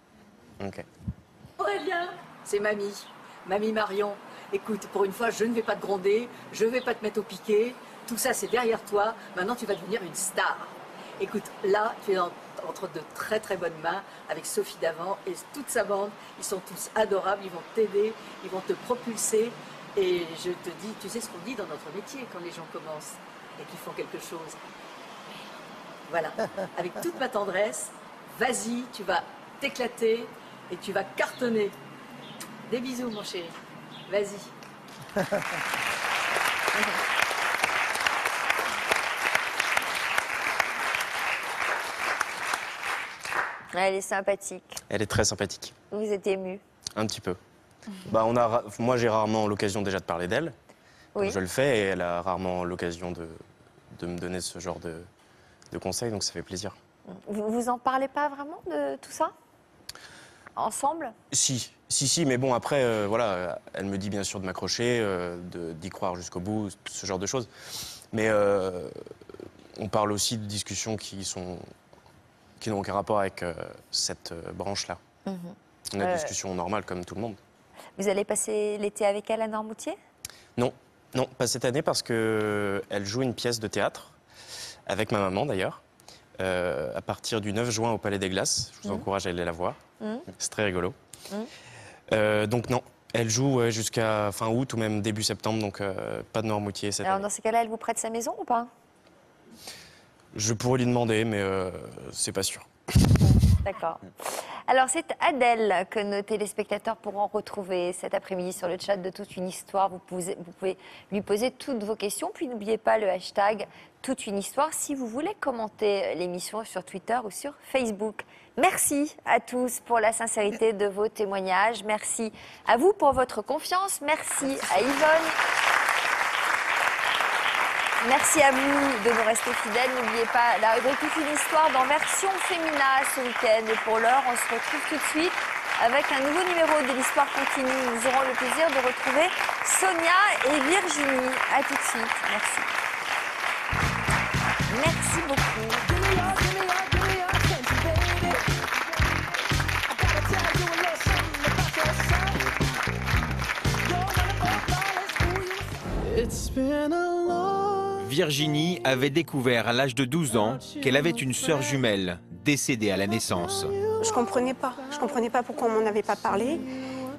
Ok. Aurélien, c'est mamie. Mamie Marion. Écoute, pour une fois, je ne vais pas te gronder, je ne vais pas te mettre au piquet. Tout ça, c'est derrière toi. Maintenant, tu vas devenir une star. Écoute, là, tu es entre de très très bonnes mains avec Sophie Davant et toute sa bande. Ils sont tous adorables, ils vont t'aider, ils vont te propulser. Et je te dis, tu sais ce qu'on dit dans notre métier quand les gens commencent et qu'ils font quelque chose. Voilà, avec toute ma tendresse, vas-y, tu vas t'éclater et tu vas cartonner. Des bisous, mon chéri. Vas-y. Elle est sympathique. Elle est très sympathique. Vous êtes ému. Un petit peu. Bah, moi, j'ai rarement l'occasion déjà de parler d'elle. Oui. Je le fais et elle a rarement l'occasion de me donner ce genre de conseils, donc ça fait plaisir. Vous en parlez pas vraiment de tout ça? Ensemble? Si, mais bon, après, voilà, elle me dit bien sûr de m'accrocher, d'y croire jusqu'au bout, ce genre de choses. Mais on parle aussi de discussions qui n'ont aucun rapport avec cette branche-là. On a des discussions normales comme tout le monde. Vous allez passer l'été avec elle à Noirmoutier? Non, pas cette année parce qu'elle joue une pièce de théâtre, avec ma maman d'ailleurs. à partir du 9 juin au Palais des Glaces. Je vous encourage à aller la voir. C'est très rigolo. Donc non, elle joue jusqu'à fin août ou même début septembre, donc pas de Noirmoutier cette Alors année. dans ces cas-là, elle vous prête sa maison ou pas? Je pourrais lui demander, mais c'est pas sûr. D'accord. Alors, c'est Adèle que nos téléspectateurs pourront retrouver cet après-midi sur le chat de Toute une Histoire. Vous pouvez lui poser toutes vos questions. Puis, n'oubliez pas le hashtag Toute une Histoire si vous voulez commenter l'émission sur Twitter ou sur Facebook. Merci à tous pour la sincérité de vos témoignages. Merci à vous pour votre confiance. Merci à Yvonne. Merci à vous de nous rester fidèles. N'oubliez pas la rubrique Toute une Histoire dans version féminin ce week-end. Et pour l'heure, on se retrouve tout de suite avec un nouveau numéro de l'Histoire continue. Nous aurons le plaisir de retrouver Sonia et Virginie. À tout de suite. Merci. Merci beaucoup. Virginie avait découvert à l'âge de 12 ans qu'elle avait une sœur jumelle, décédée à la naissance. Je comprenais pas pourquoi on m'en avait pas parlé.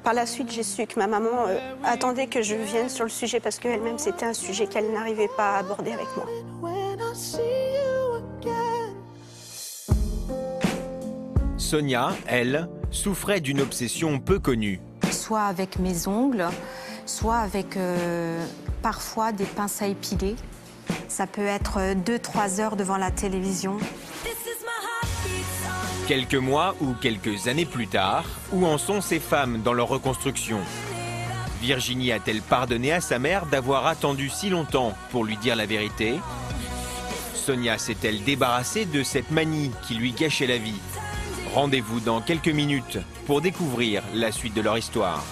Par la suite, j'ai su que ma maman attendait que je vienne sur le sujet parce qu'elle-même, c'était un sujet qu'elle n'arrivait pas à aborder avec moi. Sonia, elle, souffrait d'une obsession peu connue. Soit avec mes ongles, soit avec parfois des pinces à épiler. Ça peut être 2-3 heures devant la télévision. Quelques mois ou quelques années plus tard, où en sont ces femmes dans leur reconstruction? Virginie a-t-elle pardonné à sa mère d'avoir attendu si longtemps pour lui dire la vérité? Sonia s'est-elle débarrassée de cette manie qui lui gâchait la vie? Rendez-vous dans quelques minutes pour découvrir la suite de leur histoire.